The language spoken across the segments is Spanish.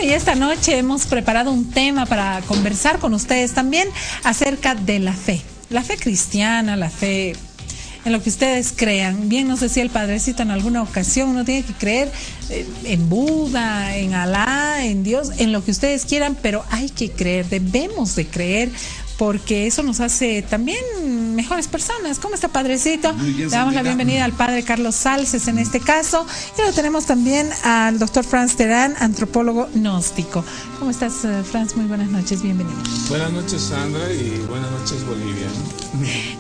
Bueno, y esta noche hemos preparado un tema para conversar con ustedes también acerca de la fe cristiana, la fe en lo que ustedes crean. Bien nos decía el padrecito en alguna ocasión, uno tiene que creer en Buda, en Alá, en Dios, en lo que ustedes quieran, pero hay que creer, debemos de creer, porque eso nos hace también mejores personas. ¿Cómo está, padrecito? Le damos la bienvenida al padre Carlos Salces en este caso, y lo tenemos también al doctor Franz Terán, antropólogo gnóstico. ¿Cómo estás, Franz? Muy buenas noches, bienvenido. Buenas noches, Sandra, y buenas noches, Bolivia.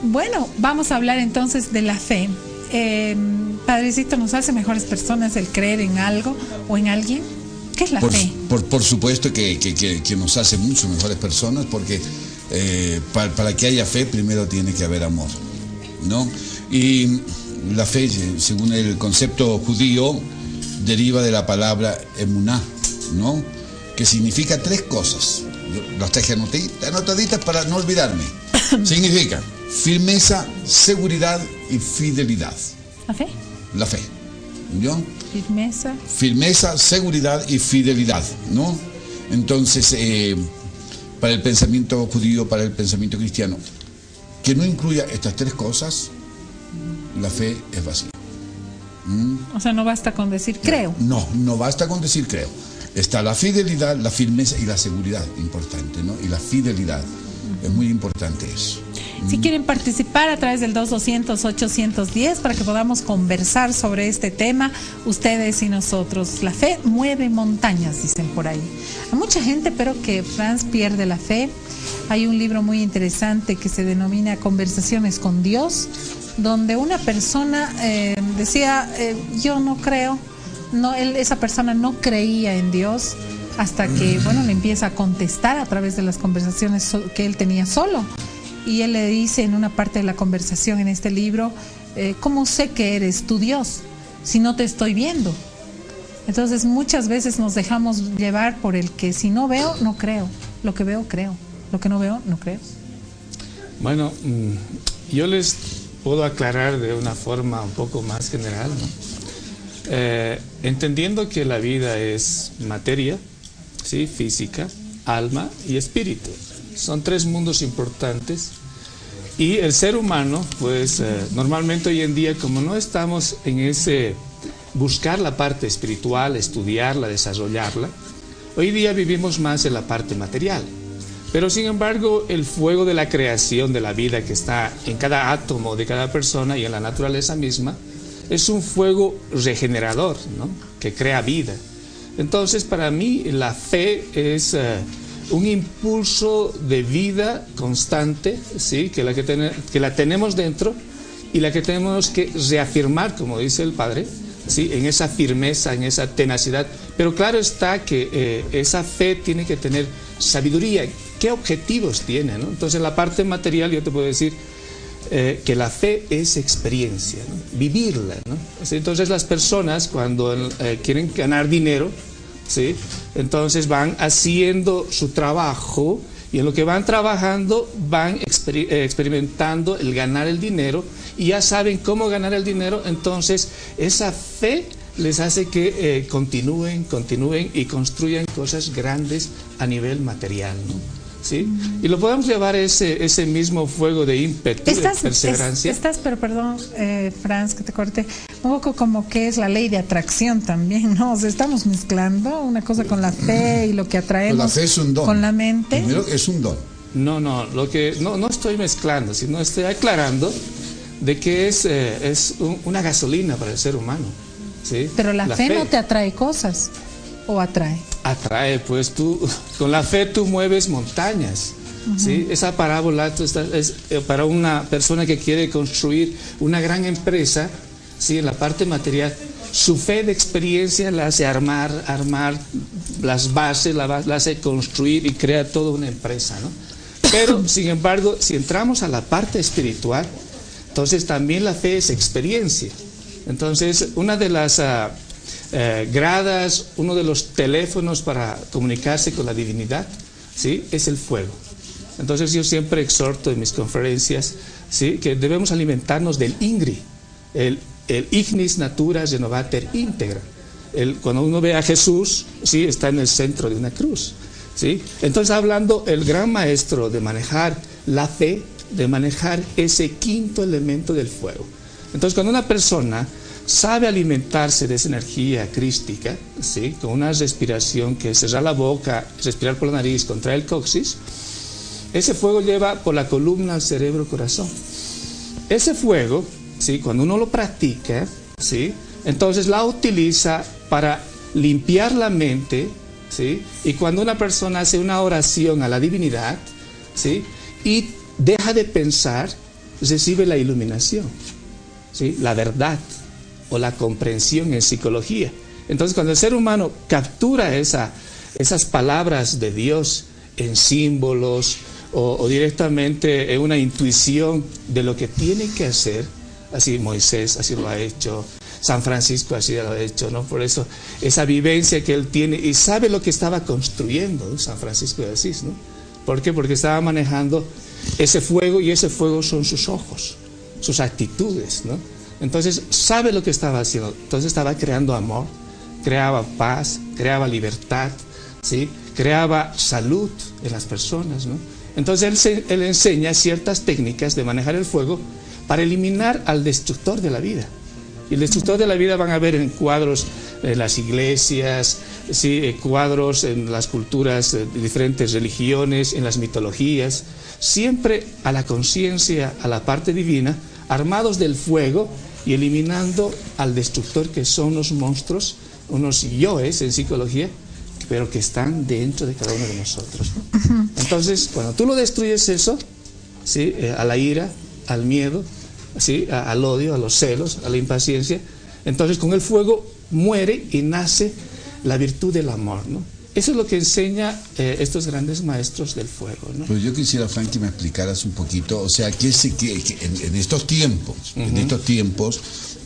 Bueno, vamos a hablar entonces de la fe. Padrecito, ¿nos hace mejores personas el creer en algo o en alguien? ¿Qué es la fe? Por supuesto que nos hace mucho mejores personas, porque para que haya fe primero tiene que haber amor, ¿no? Y la fe, según el concepto judío, deriva de la palabra emuná, ¿no? Que significa tres cosas. Las traje anotaditas para no olvidarme. Significa firmeza, seguridad y fidelidad. ¿La fe? La fe, ¿no? Firmeza, seguridad y fidelidad, ¿no? Entonces, para el pensamiento judío, para el pensamiento cristiano, que no incluya estas tres cosas, la fe es vacía. O sea, no basta con decir creo. No basta con decir creo. Está la fidelidad, la firmeza y la seguridad, importante, ¿no? Y la fidelidad, es muy importante eso. Si quieren participar a través del 2200-810 para que podamos conversar sobre este tema, ustedes y nosotros. La fe mueve montañas, dicen por ahí. Hay mucha gente, pero que Franz pierde la fe. Hay un libro muy interesante que se denomina Conversaciones con Dios, donde una persona decía, yo no creo, esa persona no creía en Dios, hasta que, bueno, le empieza a contestar a través de las conversaciones que él tenía solo. Y él le dice en una parte de la conversación en este libro, ¿cómo sé que eres tu Dios si no te estoy viendo? Entonces muchas veces nos dejamos llevar por el que si no veo, no creo. Lo que veo, creo. Lo que no veo, no creo. Bueno, yo les puedo aclarar de una forma un poco más general, ¿no? Entendiendo que la vida es materia, ¿sí? Física, alma y espíritu. Son tres mundos importantes, y el ser humano, pues normalmente hoy en día, como no estamos en ese buscar la parte espiritual, estudiarla, desarrollarla, hoy día vivimos más en la parte material. Pero sin embargo, el fuego de la creación de la vida que está en cada átomo de cada persona y en la naturaleza misma, es un fuego regenerador, ¿no? Que crea vida. Entonces, para mí, la fe es un impulso de vida constante, ¿sí? que la tenemos dentro, y la que tenemos que reafirmar, como dice el Padre, ¿sí? En esa firmeza, en esa tenacidad. Pero claro está que esa fe tiene que tener sabiduría. ¿Qué objetivos tiene, ¿no? Entonces, la parte material, yo te puedo decir que la fe es experiencia, ¿no? Vivirla, ¿no? Entonces, las personas cuando quieren ganar dinero, ¿sí? Entonces van haciendo su trabajo, y en lo que van trabajando van experimentando el ganar el dinero, y ya saben cómo ganar el dinero. Entonces esa fe les hace que continúen y construyan cosas grandes a nivel material, ¿no? ¿Sí? Y lo podemos llevar ese mismo fuego de ímpetu, de perseverancia. Pero perdón, Franz, que te corte, un poco como que es la ley de atracción también, ¿no? O sea, estamos mezclando una cosa con la fe y lo que atraemos la fe es un don. Con la mente. Primero es un don. No estoy mezclando, sino estoy aclarando de que es una gasolina para el ser humano, ¿sí? Pero la fe no te atrae cosas, ¿o atrae? Atrae, pues con la fe tú mueves montañas, ¿sí? Esa parábola es para una persona que quiere construir una gran empresa, ¿sí? En la parte material, su fe de experiencia la hace armar las bases, la hace construir y crea toda una empresa, ¿no? Pero, sin embargo, si entramos a la parte espiritual, entonces también la fe es experiencia. Entonces, una de las gradas, uno de los teléfonos para comunicarse con la divinidad, ¿sí? Es el fuego. Entonces yo siempre exhorto en mis conferencias, ¿sí? Que debemos alimentarnos del INGRI, el Ignis Natura Renovater Integra. cuando uno ve a Jesús, ¿sí? Está en el centro de una cruz, ¿sí? Entonces hablando el gran maestro de manejar la fe, de manejar ese quinto elemento del fuego. Entonces cuando una persona sabe alimentarse de esa energía crística, ¿sí? Con una respiración que es cerrar la boca, respirar por la nariz, contraer el coxis, ese fuego lleva por la columna al cerebro, corazón. Ese fuego, ¿sí? Cuando uno lo practica, ¿sí? Entonces la utiliza para limpiar la mente, ¿sí? Y cuando una persona hace una oración a la divinidad, ¿sí? Y deja de pensar, recibe la iluminación, ¿sí? La verdad o la comprensión en psicología. Entonces cuando el ser humano captura esas palabras de Dios en símbolos o directamente en una intuición de lo que tiene que hacer, así Moisés así lo ha hecho, San Francisco así lo ha hecho, ¿no? Por eso esa vivencia que él tiene y sabe lo que estaba construyendo, ¿no? San Francisco de Asís, ¿no? ¿Por qué? Porque estaba manejando ese fuego y ese fuego son sus ojos, sus actitudes, ¿no? Entonces sabe lo que estaba haciendo, entonces estaba creando amor, creaba paz, creaba libertad, ¿sí? Creaba salud en las personas, ¿no? Entonces él enseña ciertas técnicas de manejar el fuego para eliminar al destructor de la vida. Y el destructor de la vida van a ver en cuadros en las iglesias, ¿sí? Cuadros en las culturas de diferentes religiones, en las mitologías, siempre a la conciencia, a la parte divina, armados del fuego y eliminando al destructor, que son los monstruos, unos yoes en psicología, pero que están dentro de cada uno de nosotros, ¿no? Entonces, cuando tú lo destruyes eso, ¿sí? A la ira, al miedo, ¿sí? Al odio, a los celos, a la impaciencia, entonces con el fuego muere y nace la virtud del amor, ¿no? Eso es lo que enseña estos grandes maestros del fuego, ¿no? Pues yo quisiera, Frank, que me explicaras un poquito, o sea, que en estos tiempos,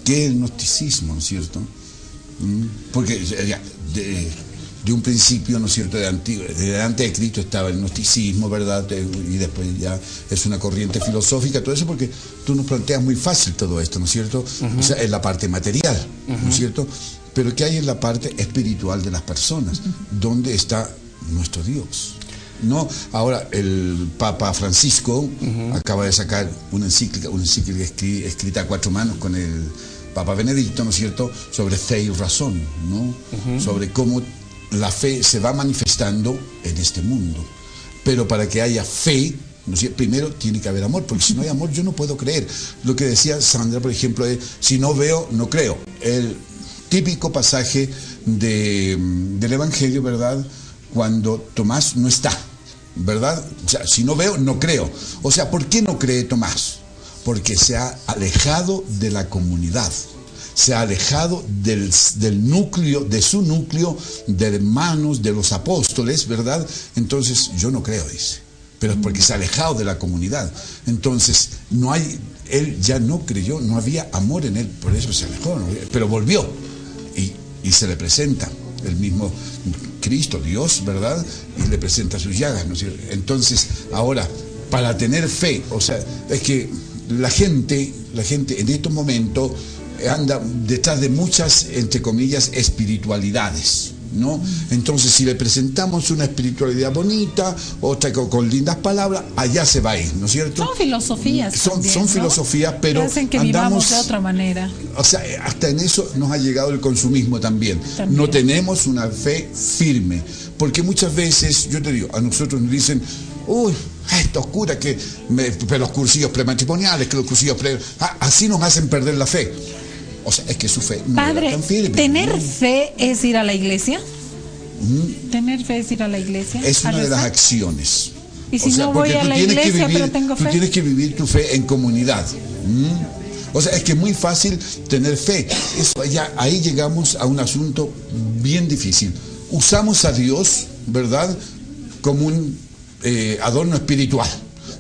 ¿qué es el gnosticismo, ¿no es cierto? Porque de un principio, ¿no es cierto?, de antes de Cristo estaba el gnosticismo, ¿verdad? Y después ya es una corriente filosófica, todo eso, porque tú nos planteas muy fácil todo esto, ¿no es cierto? O sea, en la parte material, ¿no es cierto? Pero ¿qué hay en la parte espiritual de las personas? ¿Dónde está nuestro Dios? ¿No? Ahora, el Papa Francisco acaba de sacar una encíclica escrita a 4 manos con el Papa Benedicto, ¿no es cierto?, sobre fe y razón, ¿no? Sobre cómo la fe se va manifestando en este mundo. Pero para que haya fe, ¿no es cierto?, primero tiene que haber amor, porque si no hay amor yo no puedo creer. Lo que decía Sandra, por ejemplo, es: si no veo, no creo. El típico pasaje del Evangelio, ¿verdad?, cuando Tomás no está, ¿verdad? O sea, si no veo, no creo. O sea, ¿por qué no cree Tomás? Porque se ha alejado de la comunidad, se ha alejado del núcleo, de su núcleo de hermanos, de los apóstoles, ¿verdad? Entonces, yo no creo, dice, pero es porque se ha alejado de la comunidad. Entonces, él ya no creyó, no había amor en él, por eso se alejó, ¿no? Pero volvió y se le presenta el mismo Cristo, Dios, ¿verdad? Y le presenta sus llagas, ¿no es cierto? Entonces, ahora, para tener fe, o sea, es que la gente en estos momentos anda detrás de muchas, entre comillas, espiritualidades, ¿no? Entonces, si le presentamos una espiritualidad bonita, otra con lindas palabras, allá se va a ir, ¿no es cierto? Son filosofías también, son ¿no? filosofías, pero que hacen que vivamos de otra manera. O sea, hasta en eso nos ha llegado el consumismo también. No tenemos una fe firme, porque muchas veces, yo te digo, a nosotros nos dicen: uy, estos curas pero los cursillos prematrimoniales, que los cursillos así nos hacen perder la fe. O sea, es que su fe no Padre, era tan firme. ¿tener fe es ir a la iglesia? ¿Tener fe es ir a la iglesia? Es una de las acciones. Y si no voy a la iglesia, pero tengo fe. Tú tienes que vivir tu fe en comunidad. O sea, es que es muy fácil tener fe. Ahí llegamos a un asunto bien difícil. Usamos a Dios, ¿verdad?, como un adorno espiritual.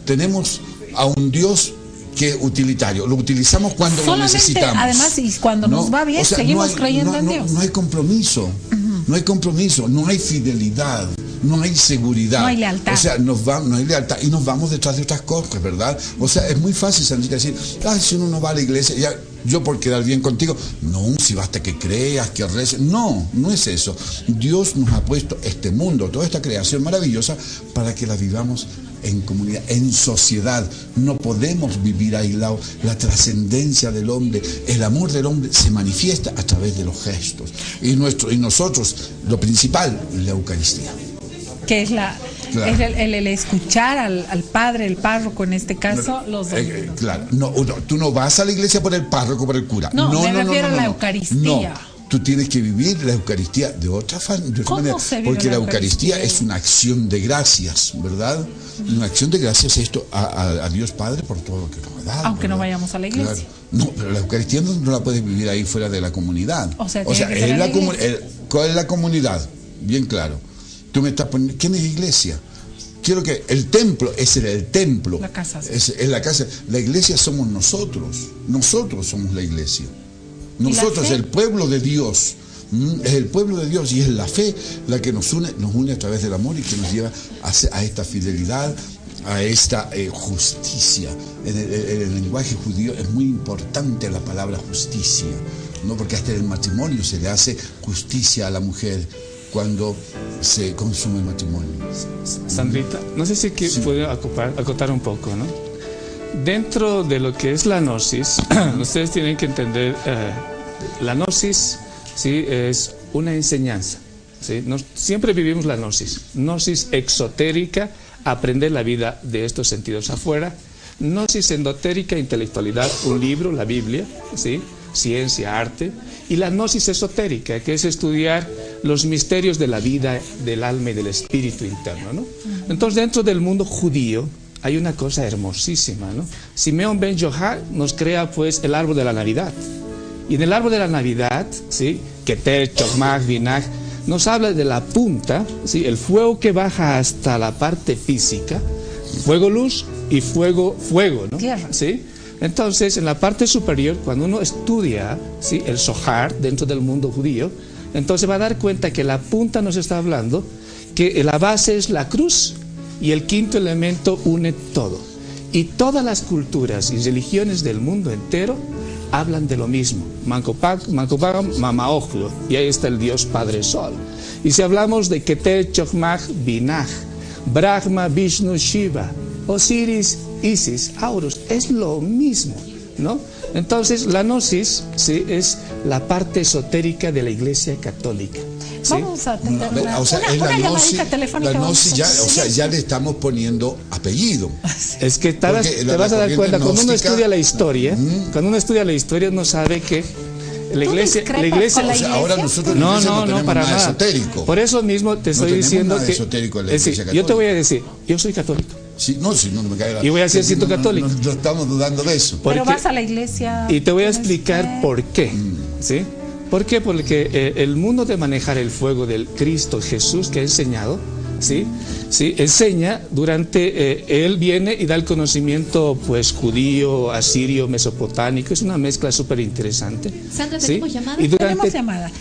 Tenemos a un Dios que es utilitario, lo utilizamos cuando lo necesitamos. Además, y cuando nos va bien, seguimos creyendo en Dios. No hay compromiso, no hay compromiso, no hay fidelidad, no hay seguridad. No hay lealtad. O sea, no hay lealtad y nos vamos detrás de otras cosas, ¿verdad? O sea, es muy fácil, Sandrita, decir, si uno no va a la iglesia, ya, yo por quedar bien contigo. No, si basta que creas, que reces. No, no es eso. Dios nos ha puesto este mundo, toda esta creación maravillosa, para que la vivamos en comunidad, en sociedad. No podemos vivir aislados. La trascendencia del hombre, el amor del hombre se manifiesta a través de los gestos. Y nosotros, lo principal, la Eucaristía. Que es Claro. es el escuchar al padre, el párroco en este caso, los domingos. Claro, no, tú no vas a la iglesia por el párroco, por el cura. No, me refiero a la Eucaristía. No. Tú tienes que vivir la Eucaristía de otra manera, porque la Eucaristía es una acción de gracias, ¿verdad? Una acción de gracias a Dios Padre por todo lo que nos ha dado. Aunque ¿verdad? no vayamos a la iglesia. Claro. No, pero la Eucaristía no la puedes vivir ahí fuera de la comunidad. O sea, ¿cuál es la comunidad? Bien claro. Tú me estás poniendo, ¿quién es iglesia? Quiero que el templo, ese era el templo. La casa. Es la casa. La iglesia somos nosotros. Nosotros somos la iglesia. Nosotros, el pueblo de Dios. Es el pueblo de Dios y es la fe la que nos une a través del amor y que nos lleva a esta fidelidad, a esta justicia. En el lenguaje judío es muy importante la palabra justicia, ¿no? Porque hasta en el matrimonio se le hace justicia a la mujer cuando se consume el matrimonio. Sandrita, no sé si puedo acotar un poco, ¿no? Dentro de lo que es la gnosis, ustedes tienen que entender, la gnosis, ¿sí?, es una enseñanza, ¿sí? Siempre vivimos la gnosis exotérica, aprender la vida de estos sentidos afuera, gnosis endotérica, intelectualidad, un libro, la Biblia, ¿sí?, ciencia, arte, y la gnosis esotérica, que es estudiar los misterios de la vida, del alma y del espíritu interno, ¿no? Entonces, dentro del mundo judío hay una cosa hermosísima, ¿no? Simeón ben Yochai nos crea, pues, el árbol de la Navidad. Y en el árbol de la Navidad, ¿sí?, Keter, Chochmah, Binah, nos habla de la punta, ¿sí?, el fuego que baja hasta la parte física, fuego, luz y fuego, ¿no? Tierra. ¿Sí? Entonces, en la parte superior, cuando uno estudia, ¿sí?, el Zohar dentro del mundo judío, entonces va a dar cuenta que la punta nos está hablando que la base es la cruz y el quinto elemento une todo. Y todas las culturas y religiones del mundo entero hablan de lo mismo. Mancopagam, Mamaojlo, y ahí está el Dios Padre Sol. Y si hablamos de Keter, Chochmah, Binah, Brahma, Vishnu, Shiva, Osiris, Isis, Horus, es lo mismo, ¿no? Entonces, la gnosis, ¿sí?, es la parte esotérica de la Iglesia Católica, ¿sí? Vamos a atender una llamadita telefónica. La gnosis ya le estamos poniendo apellido. Es que te vas a dar cuenta, cuando uno estudia la historia, uno sabe que la iglesia, ahora nosotros no, para nada. Esotérico. Por eso mismo te estoy diciendo que yo te voy a decir, yo soy católico. Sí, no me cae la... Y voy a ser siendo católico. No estamos dudando de eso. Pero vas a la iglesia. Y te voy a explicar por qué. ¿Sí? ¿Por qué? Porque el mundo de manejar el fuego del Cristo Jesús que ha enseñado, ¿sí? ¿Sí? Enseña durante, él viene y da el conocimiento, pues, judío, asirio, mesopotámico. Es una mezcla súper interesante. Sandra, ¿tenemos llamada? Y durante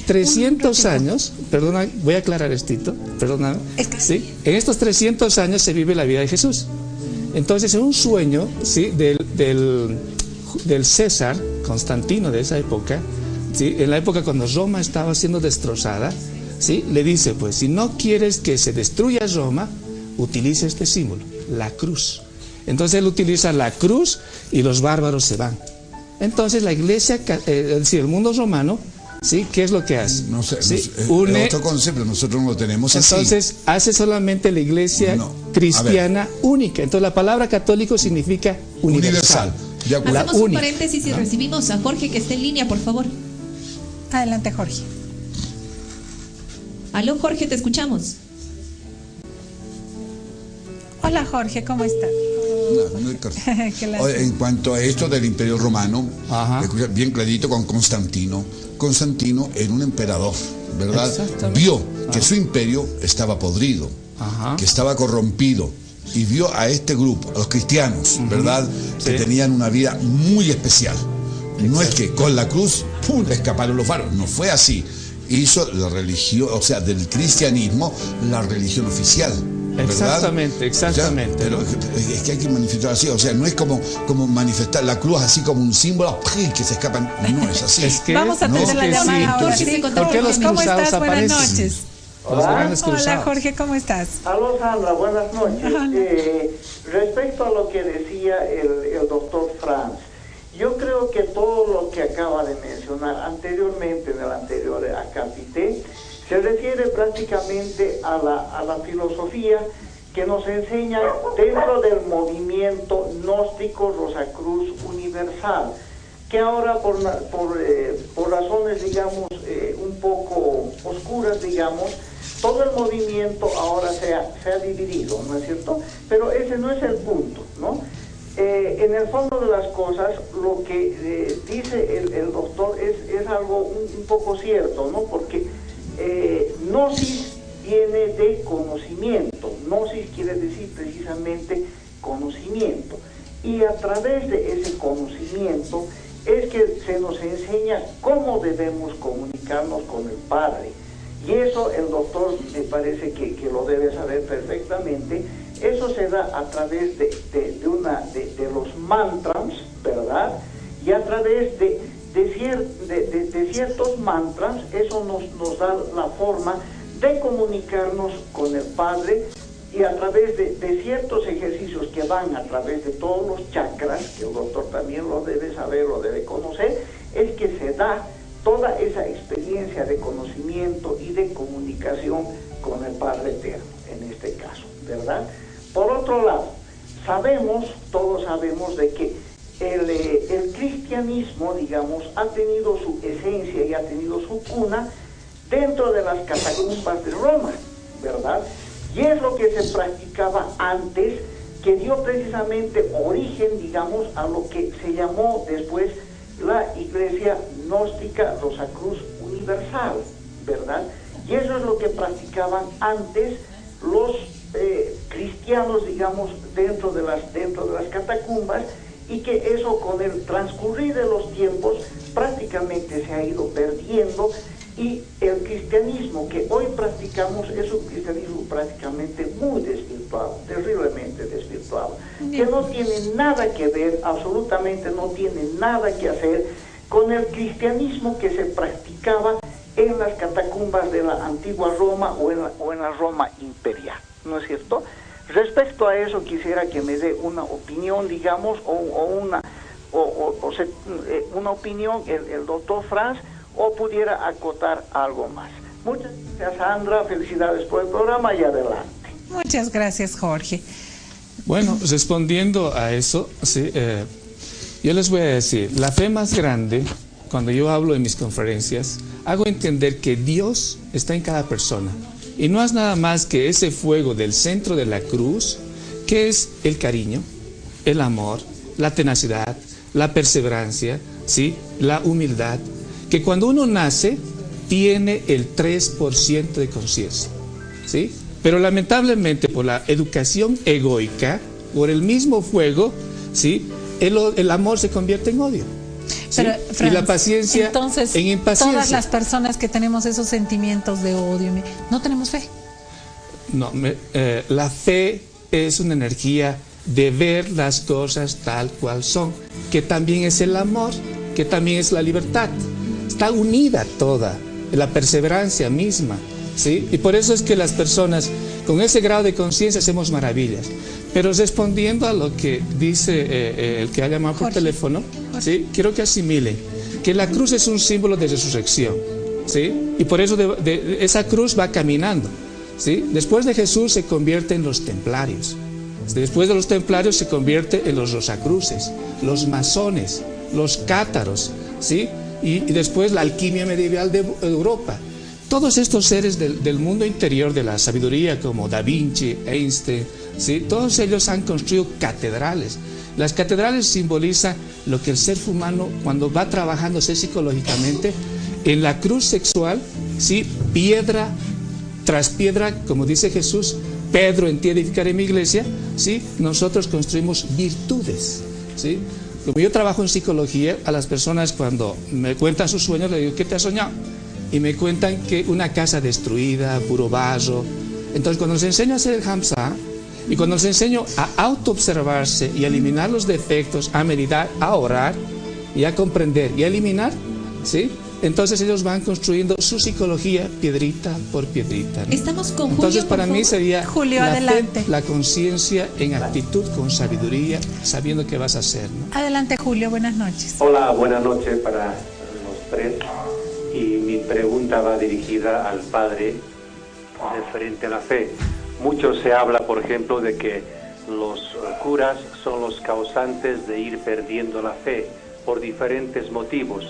300 años, perdona, voy a aclarar esto, perdóname. ¿Sí? En estos 300 años se vive la vida de Jesús. Entonces, en un sueño, ¿sí?, del César Constantino de esa época, ¿sí?, en la época cuando Roma estaba siendo destrozada, ¿sí?, le dice, pues, si no quieres que se destruya Roma, utiliza este símbolo, la cruz. Entonces él utiliza la cruz y los bárbaros se van. Entonces la iglesia, es decir, el mundo romano, ¿sí?, ¿qué es lo que hace? No sé, ¿sí?, une otro concepto, nosotros no lo tenemos así. Entonces hace solamente la iglesia cristiana única. Entonces la palabra católico significa universal. Hacemos un paréntesis y recibimos a Jorge, que está en línea, por favor. Adelante, Jorge. Aló, Jorge, te escuchamos. Hola, Jorge, ¿cómo estás? En cuanto a esto del Imperio Romano, bien clarito con Constantino. Constantino era un emperador, ¿verdad? Vio que su imperio estaba podrido, que estaba corrompido, y vio a este grupo, a los cristianos, ¿verdad?, que tenían una vida muy especial. No es que con la cruz, ¡pum!, escaparon los varos, no fue así. hizo la religión, o sea, del cristianismo, la religión oficial. ¿Verdad? Exactamente, exactamente. O sea, pero es que hay que manifestar así, o sea, no es como manifestar la cruz así como un símbolo que se escapan, no es así. Es que, vamos a tener la llamada ahora. Sí, ¿por qué los ¿cómo cruzados estás? Buenas aparecen? noches. Los grandes Hola cruzados. Jorge, ¿cómo estás? Aló Sandra, buenas noches. Respecto a lo que decía el doctor Franz, yo creo que todo lo que acaba de mencionar anteriormente en el anterior acápite se refiere prácticamente a la filosofía que nos enseña dentro del movimiento gnóstico Rosacruz Universal, que ahora por razones, digamos, un poco oscuras, digamos, todo el movimiento ahora se ha dividido, ¿no es cierto? Pero ese no es el punto, ¿no? En el fondo de las cosas, lo que dice el doctor es algo un poco cierto, ¿no? Porque gnosis viene de conocimiento, gnosis quiere decir precisamente conocimiento, y a través de ese conocimiento es que se nos enseña cómo debemos comunicarnos con el Padre. Y eso el doctor me parece que lo debe saber perfectamente. Eso se da a través de los mantras, ¿verdad? Y a través de ciertos mantras, eso nos da la forma de comunicarnos con el Padre, y a través de ciertos ejercicios que van a través de todos los chakras, que el doctor también lo debe saber, lo debe conocer, es que se da toda esa experiencia de conocimiento y de comunicación con el Padre Eterno, en este caso, ¿verdad? Por otro lado, todos sabemos de que el cristianismo, digamos, ha tenido su esencia y ha tenido su cuna dentro de las catacumbas de Roma, ¿verdad? Y es lo que se practicaba antes, que dio precisamente origen, digamos, a lo que se llamó después la Iglesia Gnóstica Rosacruz Universal, ¿verdad? Y eso es lo que practicaban antes los cristianos, digamos, dentro de las catacumbas, y que eso con el transcurrir de los tiempos prácticamente se ha ido perdiendo, y el cristianismo que hoy practicamos es un cristianismo prácticamente muy desvirtuado, terriblemente desvirtuado, que no tiene nada que ver, absolutamente no tiene nada que hacer con el cristianismo que se practicaba en las catacumbas de la antigua Roma o en la Roma imperial, ¿no es cierto? Respecto a eso quisiera que me dé una opinión, digamos, una opinión el doctor Franz, o pudiera acotar algo más. Muchas gracias, Sandra, felicidades por el programa y adelante. Muchas gracias, Jorge. Bueno, respondiendo a eso, sí, yo les voy a decir, la fe más grande, cuando yo hablo en mis conferencias, hago entender que Dios está en cada persona. Y no es nada más que ese fuego del centro de la cruz, que es el cariño, el amor, la tenacidad, la perseverancia, ¿sí?, la humildad, que cuando uno nace tiene el 3% de conciencia, ¿sí? Pero lamentablemente por la educación egoica, por el mismo fuego, ¿sí?, el amor se convierte en odio. ¿Sí? Pero, Franz, y la paciencia entonces, en impaciencia. Todas las personas que tenemos esos sentimientos de odio, ¿no tenemos fe? No, la fe es una energía de ver las cosas tal cual son, que también es el amor, que también es la libertad. Está unida toda, la perseverancia misma, ¿sí? Y por eso es que las personas con ese grado de conciencia hacemos maravillas. Pero respondiendo a lo que dice el que ha llamado por teléfono, ¿sí?, quiero que asimilen que la cruz es un símbolo de resurrección, ¿sí? Y por eso esa cruz va caminando, ¿sí? Después de Jesús se convierte en los templarios. Después de los templarios se convierte en los rosacruces, los masones, los cátaros, ¿sí? Y después la alquimia medieval de Europa. Todos estos seres del mundo interior de la sabiduría, como Da Vinci, Einstein, ¿sí?, todos ellos han construido catedrales. Las catedrales simbolizan lo que el ser humano, cuando va trabajándose psicológicamente, en la cruz sexual, ¿sí?, piedra tras piedra, como dice Jesús, Pedro, en ti edificaré mi iglesia, ¿sí?, nosotros construimos virtudes, ¿sí? Como yo trabajo en psicología, a las personas cuando me cuentan sus sueños, les digo, ¿qué te has soñado? y me cuentan que una casa destruida, puro barro. Entonces cuando les enseño a hacer el Hamza, y cuando les enseño a autoobservarse y a eliminar los defectos, a meditar, a orar y a comprender y a eliminar, ¿sí? Entonces ellos van construyendo su psicología piedrita por piedrita, ¿no? Estamos con Julio. Entonces para mí sería Julio, la adelante. fe, la conciencia en actitud con sabiduría, sabiendo qué vas a hacer, ¿no? Adelante, Julio, buenas noches. Hola, buenas noches para los tres. Y mi pregunta va dirigida al padre referente a la fe. Mucho se habla, por ejemplo, de que los curas son los causantes de ir perdiendo la fe por diferentes motivos.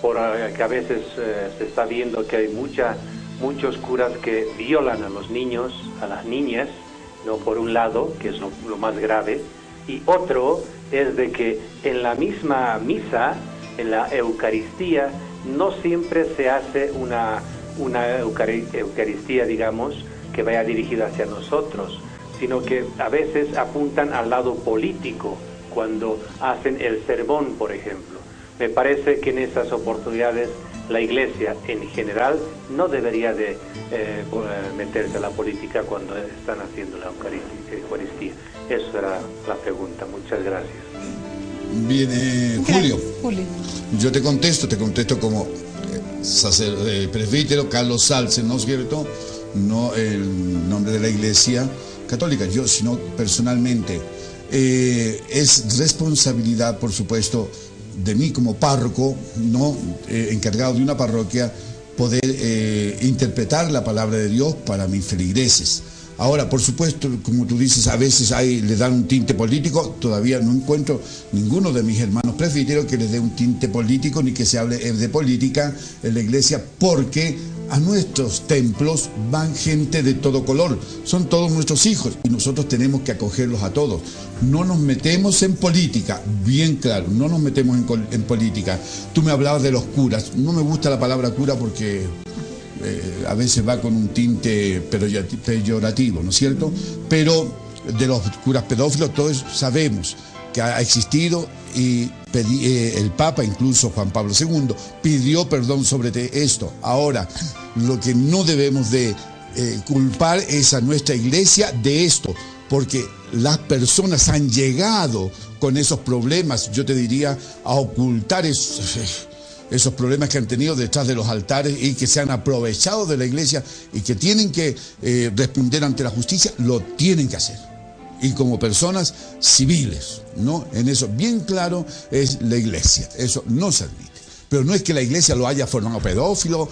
Que a veces se está viendo que hay muchos curas que violan a los niños, a las niñas, ¿no? Por un lado, que es lo más grave, y otro es de que en la misma misa, en la Eucaristía, no siempre se hace una Eucaristía, digamos, que vaya dirigida hacia nosotros, sino que a veces apuntan al lado político cuando hacen el sermón, por ejemplo. Me parece que en esas oportunidades la Iglesia en general no debería de meterse a la política cuando están haciendo la Eucaristía. Esa era la pregunta. Muchas gracias. Bien, Julio, Julio. yo te contesto como presbítero Carlos Salce, ¿no es cierto? No el nombre de la Iglesia Católica, yo, sino personalmente. Es responsabilidad, por supuesto, de mí como párroco, no encargado de una parroquia, poder interpretar la palabra de Dios para mis feligreses. Ahora, por supuesto, como tú dices, a veces le dan un tinte político. Todavía no encuentro ninguno de mis hermanos presbíteros que les dé un tinte político ni que se hable de política en la iglesia, porque a nuestros templos van gente de todo color, son todos nuestros hijos y nosotros tenemos que acogerlos a todos. No nos metemos en política, bien claro, no nos metemos en política. Tú me hablabas de los curas, no me gusta la palabra cura porque a veces va con un tinte peyorativo, ¿no es cierto? Pero de los curas pedófilos todos sabemos que ha existido y el Papa, incluso Juan Pablo II, pidió perdón sobre esto. Ahora, lo que no debemos de culpar es a nuestra iglesia de esto, porque las personas han llegado con esos problemas, yo te diría, a ocultar esos problemas que han tenido detrás de los altares y que se han aprovechado de la iglesia y que tienen que responder ante la justicia, lo tienen que hacer. Y como personas civiles, ¿no? En eso bien claro es la iglesia, eso no se admite. Pero no es que la iglesia lo haya formado pedófilo,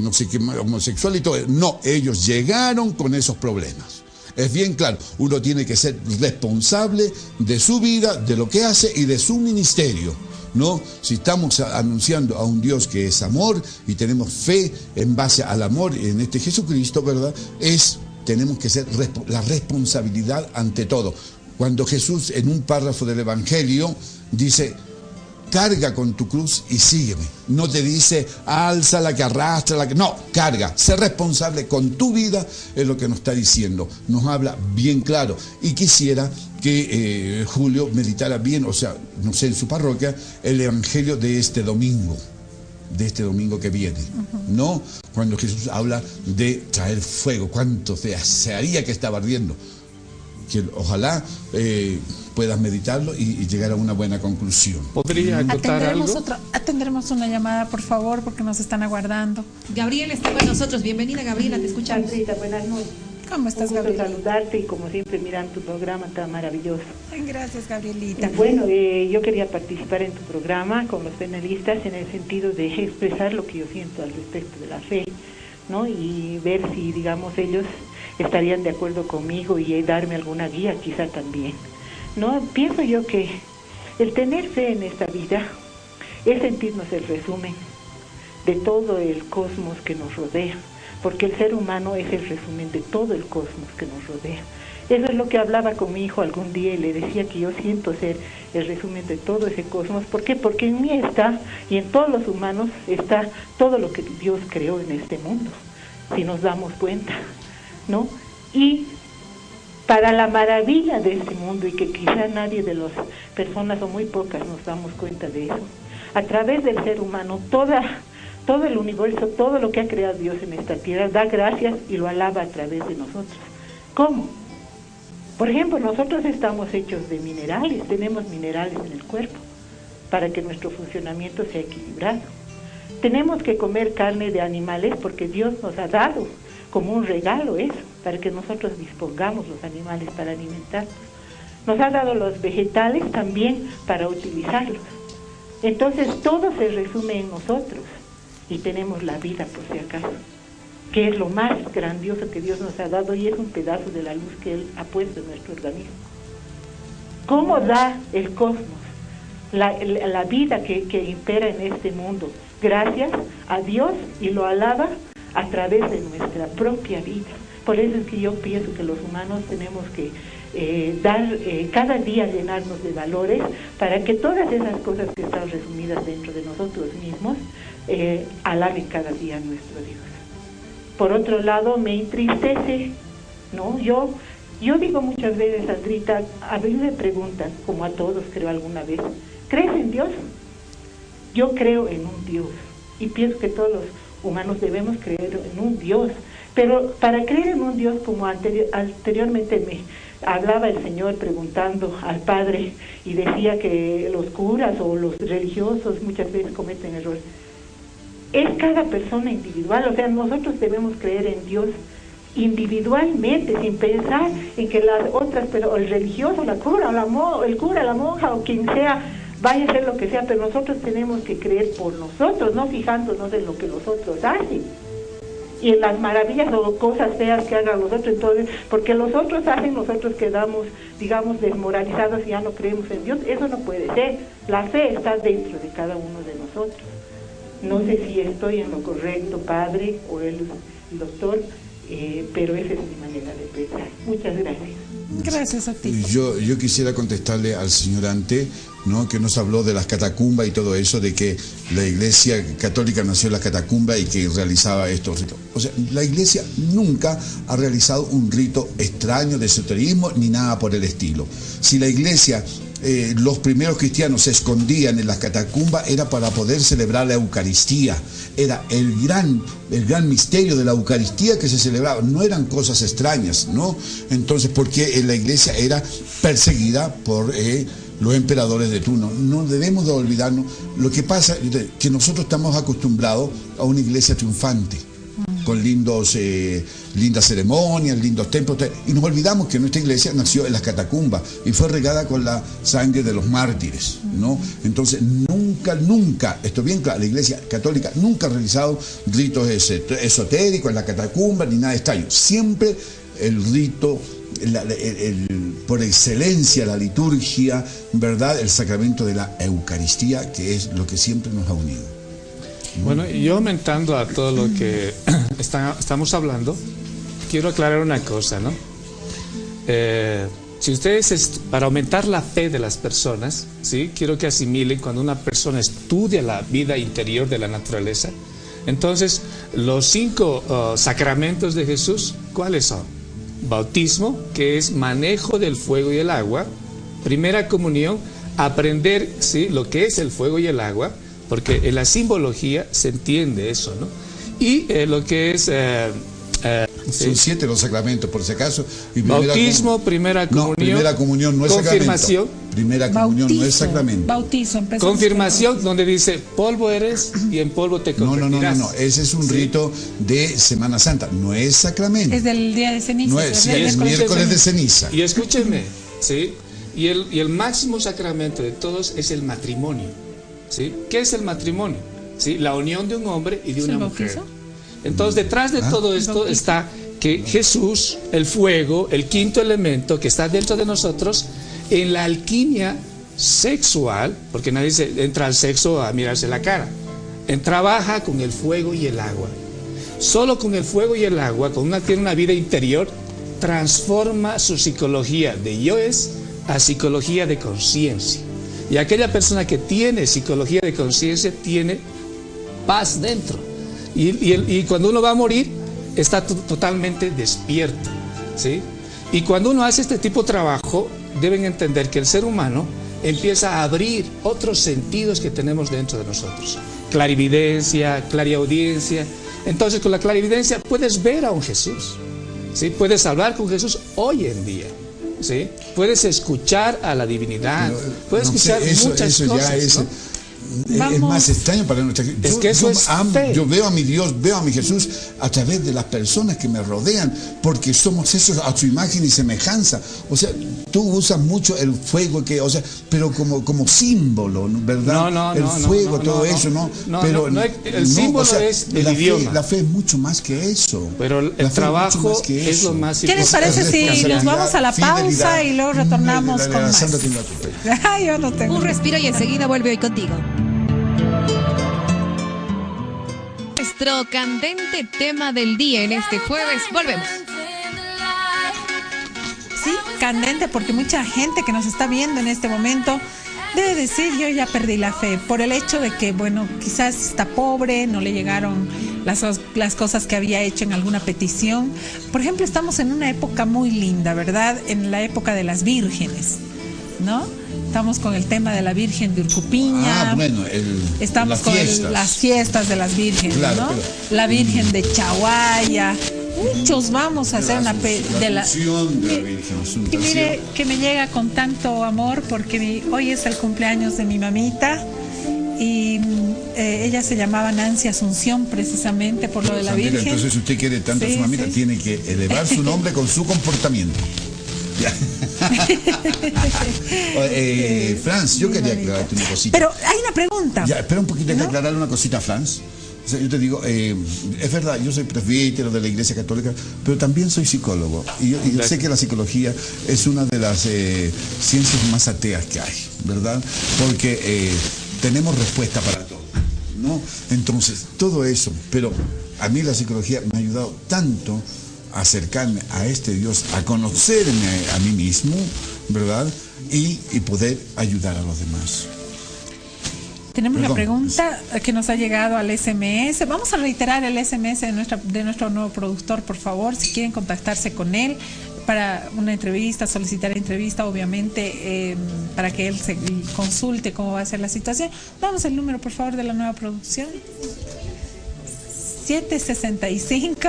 no sé qué, homosexual y todo. No, ellos llegaron con esos problemas. Es bien claro, uno tiene que ser responsable de su vida, de lo que hace y de su ministerio, ¿no? Si estamos anunciando a un Dios que es amor y tenemos fe en base al amor en este Jesucristo, ¿verdad? Tenemos que ser la responsabilidad ante todo. Cuando Jesús en un párrafo del Evangelio dice, carga con tu cruz y sígueme. No te dice, álzala, que arrastra, no, carga, sé responsable con tu vida, es lo que nos está diciendo. Nos habla bien claro. Y quisiera que Julio meditara bien, o sea, no sé, en su parroquia, el Evangelio de este domingo que viene, ¿no? Cuando Jesús habla de traer fuego, cuánto se haría que estaba ardiendo. Que ojalá puedas meditarlo y llegar a una buena conclusión. ¿Podría acotar algo? Atendremos una llamada, por favor, porque nos están aguardando. Gabriela está con nosotros. Bienvenida, Gabriela, te escuchamos. Sandrita, buenas noches. ¿Cómo estás, Un gusto Gabriela? saludarte y como siempre mirando tu programa tan maravilloso. Gracias, Gabrielita. Bueno, yo quería participar en tu programa con los panelistas en el sentido de expresar lo que yo siento al respecto de la fe, ¿no? Y ver si, digamos, ellos estarían de acuerdo conmigo y darme alguna guía, quizá también, ¿no? Pienso yo que el tener fe en esta vida es sentirnos el resumen de todo el cosmos que nos rodea, porque el ser humano es el resumen de todo el cosmos que nos rodea. Eso es lo que hablaba con mi hijo algún día y le decía que yo siento ser el resumen de todo ese cosmos. ¿Por qué? Porque en mí está, y en todos los humanos está todo lo que Dios creó en este mundo, si nos damos cuenta, ¿no? Y para la maravilla de este mundo, y que quizá nadie de las personas o muy pocas nos damos cuenta de eso, a través del ser humano toda todo el universo, todo lo que ha creado Dios en esta tierra, da gracias y lo alaba a través de nosotros. ¿Cómo? Por ejemplo, nosotros estamos hechos de minerales, tenemos minerales en el cuerpo para que nuestro funcionamiento sea equilibrado. Tenemos que comer carne de animales porque Dios nos ha dado como un regalo eso, para que nosotros dispongamos los animales para alimentarnos. Nos ha dado los vegetales también para utilizarlos. Entonces todo se resume en nosotros y tenemos la vida por si acaso, que es lo más grandioso que Dios nos ha dado y es un pedazo de la luz que Él ha puesto en nuestro organismo. ¿Cómo da el cosmos la vida que impera en este mundo? Gracias a Dios, y lo alaba a través de nuestra propia vida. Por eso es que yo pienso que los humanos tenemos que cada día llenarnos de valores para que todas esas cosas que están resumidas dentro de nosotros mismos alaben cada día a nuestro Dios. Por otro lado, me entristece, ¿no? Yo digo muchas veces, Sandrita, a mí me preguntan, como a todos creo alguna vez, ¿crees en Dios? Yo creo en un Dios y pienso que todos los humanos debemos creer en un Dios, pero para creer en un Dios, como anteriormente me hablaba el Señor preguntando al Padre y decía que los curas o los religiosos muchas veces cometen errores, es cada persona individual. O sea, nosotros debemos creer en Dios individualmente, sin pensar en que las otras, pero el religioso, la cura, el cura, la monja o quien sea, vaya a ser lo que sea, pero nosotros tenemos que creer por nosotros, no fijándonos en lo que los otros hacen y en las maravillas o cosas feas que hagan los otros. Entonces, porque los otros hacen, nosotros quedamos, digamos, desmoralizados y ya no creemos en Dios. Eso no puede ser. La fe está dentro de cada uno de nosotros. No sé si estoy en lo correcto, Padre, o el doctor, pero esa es mi manera de pensar. Muchas gracias. Gracias a ti. Yo quisiera contestarle al señor Ante, ¿no?, que nos habló de las catacumbas y todo eso, de que la Iglesia Católica nació en las catacumbas y que realizaba estos ritos. O sea, la Iglesia nunca ha realizado un rito extraño de esoterismo ni nada por el estilo. Si la Iglesia, los primeros cristianos se escondían en las catacumbas, era para poder celebrar la Eucaristía. Era el gran misterio de la Eucaristía que se celebraba, no eran cosas extrañas, ¿no? Entonces, porque la Iglesia era perseguida por los emperadores de turno. No debemos de olvidarnos. Lo que pasa es que nosotros estamos acostumbrados a una iglesia triunfante, con lindas ceremonias, lindos templos, y nos olvidamos que nuestra iglesia nació en las catacumbas y fue regada con la sangre de los mártires, ¿no? Entonces nunca, esto bien claro, la Iglesia Católica nunca ha realizado ritos esotéricos en la catacumba ni nada extraño. Siempre el rito, por excelencia, la liturgia, ¿verdad?, el sacramento de la Eucaristía, que es lo que siempre nos ha unido. Bueno, yo aumentando a todo lo que estamos hablando, quiero aclarar una cosa, ¿no? Si ustedes, para aumentar la fe de las personas, ¿sí?, quiero que asimilen cuando una persona estudia la vida interior de la naturaleza. Entonces, los 5 sacramentos de Jesús, ¿cuáles son? Bautismo, que es manejo del fuego y el agua. Primera comunión, aprender, ¿sí?, lo que es el fuego y el agua, porque en la simbología se entiende eso, ¿no? Y lo que es... Son 7 los sacramentos, por si acaso. Y bautismo, primera comunión. No, primera comunión no es confirmación. Sacramento. Primera comunión no es sacramento. Bautizo, confirmación, donde dice, polvo eres y en polvo te convertirás. No. Ese es un rito de Semana Santa, no es sacramento. Es del día de ceniza. No es miércoles de ceniza. Y escúchenme, ¿sí? Y el máximo sacramento de todos es el matrimonio, ¿sí? ¿Qué es el matrimonio? ¿Sí? La unión de un hombre y de una mujer. Entonces, detrás de todo esto está que Jesús, el fuego, el quinto elemento que está dentro de nosotros, en la alquimia sexual, porque nadie entra al sexo a mirarse la cara, trabaja con el fuego y el agua. Solo con el fuego y el agua, tiene una vida interior, transforma su psicología de yoes a psicología de conciencia. Y aquella persona que tiene psicología de conciencia tiene paz dentro. Y cuando uno va a morir, está totalmente despierto, ¿sí? Y cuando uno hace este tipo de trabajo, deben entender que el ser humano empieza a abrir otros sentidos que tenemos dentro de nosotros. clarividencia, clariaudiencia. Entonces con la clarividencia puedes ver a un Jesús, ¿sí? Puedes hablar con Jesús hoy en día, ¿sí? Puedes escuchar a la divinidad, puedes escuchar muchas cosas, ¿no? Es más extraño para nuestra gente. Es que eso es fe. Yo veo a mi Dios, veo a mi Jesús a través de las personas que me rodean, porque somos esos a su imagen y semejanza. O sea, tú usas mucho el fuego, pero como símbolo, ¿verdad? El fuego, todo eso, ¿no? Pero el símbolo es el idioma. La fe es mucho más que eso. Pero el trabajo es lo más importante. ¿Qué les parece si nos vamos a la pausa y luego retornamos con más? Yo no tengo. Un respiro y enseguida vuelve Hoy Contigo. Nuestro candente tema del día en este jueves. Volvemos. Sí, candente, porque mucha gente que nos está viendo en este momento debe decir: yo ya perdí la fe, por el hecho de que, bueno, quizás está pobre, no le llegaron las cosas que había hecho en alguna petición. Por ejemplo, estamos en una época muy linda, ¿verdad? En la época de las vírgenes, ¿no? Estamos con el tema de la Virgen de Urcupiña. Estamos con las fiestas de las vírgenes, claro, ¿no? La Virgen de Chaguaya. Muchos vamos a hacer una de la Virgen. Y mire que me llega con tanto amor, porque hoy es el cumpleaños de mi mamita. Y ella se llamaba Nancy Asunción, precisamente por lo de la Virgen. Entonces, si usted quiere tanto a su mamita, tiene que elevar su nombre con su comportamiento. Franz, yo quería aclararte una cosita. Pero hay una pregunta. Ya, espera un poquito, hay que aclararle una cosita, Franz. O sea, yo te digo, es verdad, yo soy presbítero de la Iglesia Católica, pero también soy psicólogo. Y yo sé que la psicología es una de las ciencias más ateas que hay, ¿verdad? Porque tenemos respuesta para todo, ¿no? Entonces, todo eso, pero a mí la psicología me ha ayudado tanto a acercarme a este Dios, a conocerme a mí mismo, ¿verdad? Y poder ayudar a los demás. Tenemos la pregunta que nos ha llegado al SMS. Vamos a reiterar el SMS de nuestro nuevo productor, por favor, si quieren contactarse con él para una entrevista, solicitar entrevista, obviamente, para que él se consulte cómo va a ser la situación. Damos el número, por favor, de la nueva producción. 765.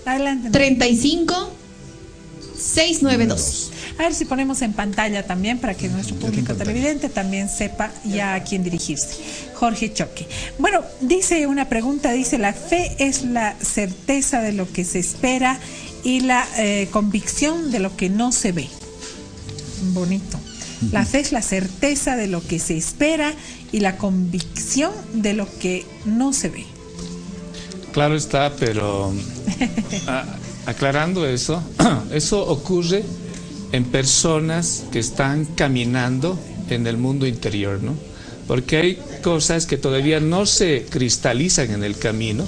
Adelante. 35-692. A ver si ponemos en pantalla también para que nuestro público televidente también sepa ya a quién dirigirse. Jorge Choque. Bueno, dice una pregunta, dice: la fe es la certeza de lo que se espera y la convicción de lo que no se ve. Bonito. La fe es la certeza de lo que se espera y la convicción de lo que no se ve. Claro está, pero aclarando eso, eso ocurre en personas que están caminando en el mundo interior, ¿no? Porque hay cosas que todavía no se cristalizan en el camino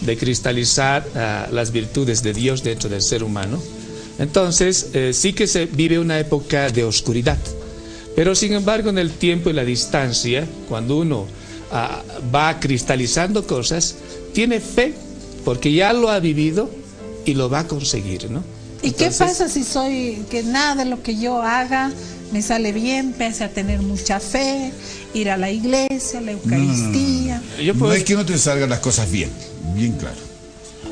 de cristalizar las virtudes de Dios dentro del ser humano. Entonces, sí que se vive una época de oscuridad, pero sin embargo en el tiempo y la distancia, cuando uno va cristalizando cosas, tiene fe, porque ya lo ha vivido y lo va a conseguir, ¿no? ¿Y qué pasa si que nada de lo que yo haga me sale bien, pese a tener mucha fe, ir a la iglesia, la Eucaristía? No es que no te salgan las cosas bien claro.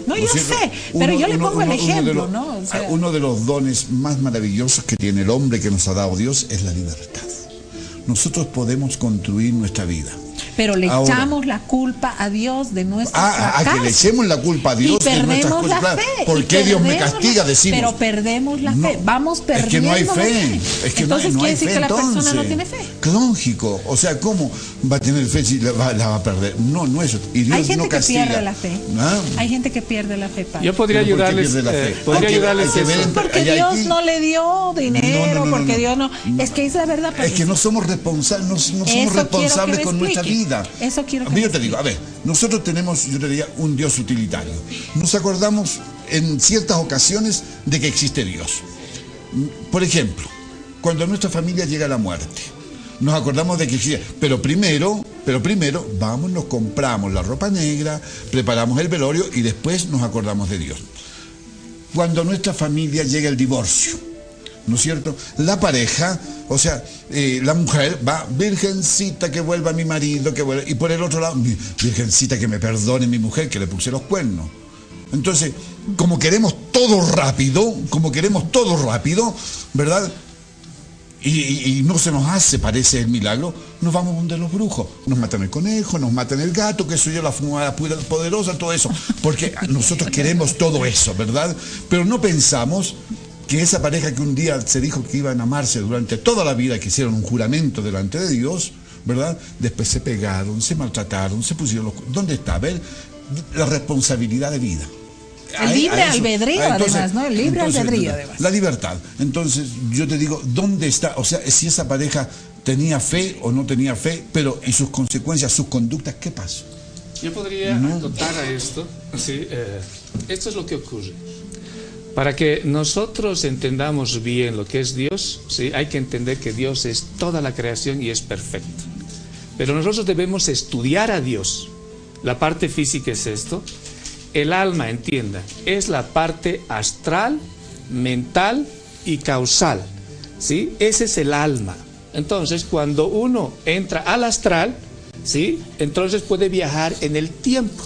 No, yo sé, pero yo le pongo el ejemplo, ¿no? O sea, uno de los dones más maravillosos que tiene el hombre, que nos ha dado Dios, es la libertad. Nosotros podemos construir nuestra vida. Pero le echamos la culpa a Dios de nuestros fracasos. Que le echemos la culpa a Dios de nuestras cosas. Claro. ¿Por qué Dios me castiga? Decimos. Pero perdemos la fe. Vamos perdiendo. Es que no hay fe. Es que entonces no hay quiere decir que la persona no tiene fe. Lógico. O sea, ¿cómo va a tener fe si la va a perder? No es eso. Y Dios hay gente no castiga. Que pierde la fe. Hay gente que pierde la fe, padre. Yo podría ayudarles. Porque Dios no le dio dinero, porque Dios no. Es que es la verdad. Es que no somos responsables, no somos responsables con nuestra vida. Eso quiero yo te digo, a ver, nosotros tenemos, yo te diría, un Dios utilitario. Nos acordamos en ciertas ocasiones de que existe Dios. Por ejemplo, cuando nuestra familia llega a la muerte, nos acordamos de que existe. Pero primero, vamos, nos compramos la ropa negra, preparamos el velorio y después nos acordamos de Dios. Cuando nuestra familia llega al divorcio, ¿no es cierto? La pareja, o sea, la mujer va, virgencita que vuelva mi marido, que vuelva, y por el otro lado, virgencita que me perdone mi mujer que le puse los cuernos. Entonces, como queremos todo rápido, ¿verdad? Y no se nos hace, parece el milagro, nos vamos donde los brujos, nos matan el conejo, nos matan el gato, que soy yo la fumada poderosa, todo eso, porque nosotros queremos todo eso, ¿verdad? Pero no pensamos que esa pareja que un día se dijo que iban a amarse durante toda la vida, que hicieron un juramento delante de Dios, ¿verdad? Después se pegaron, se maltrataron, se pusieron los... ¿Dónde está? A ver, la responsabilidad de vida. El libre albedrío, además, ¿no? El libre albedrío, además. La libertad. Entonces, yo te digo, ¿dónde está? O sea, si esa pareja tenía fe o no tenía fe, pero y sus consecuencias, sus conductas, ¿qué pasó? Yo podría acotar a esto, ¿sí? Esto es lo que ocurre. Para que nosotros entendamos bien lo que es Dios, ¿sí? Hay que entender que Dios es toda la creación y es perfecto. Pero nosotros debemos estudiar a Dios. La parte física es esto. El alma, entienda, es la parte astral, mental y causal, ¿sí? Ese es el alma. Entonces, cuando uno entra al astral, ¿sí? Entonces puede viajar en el tiempo.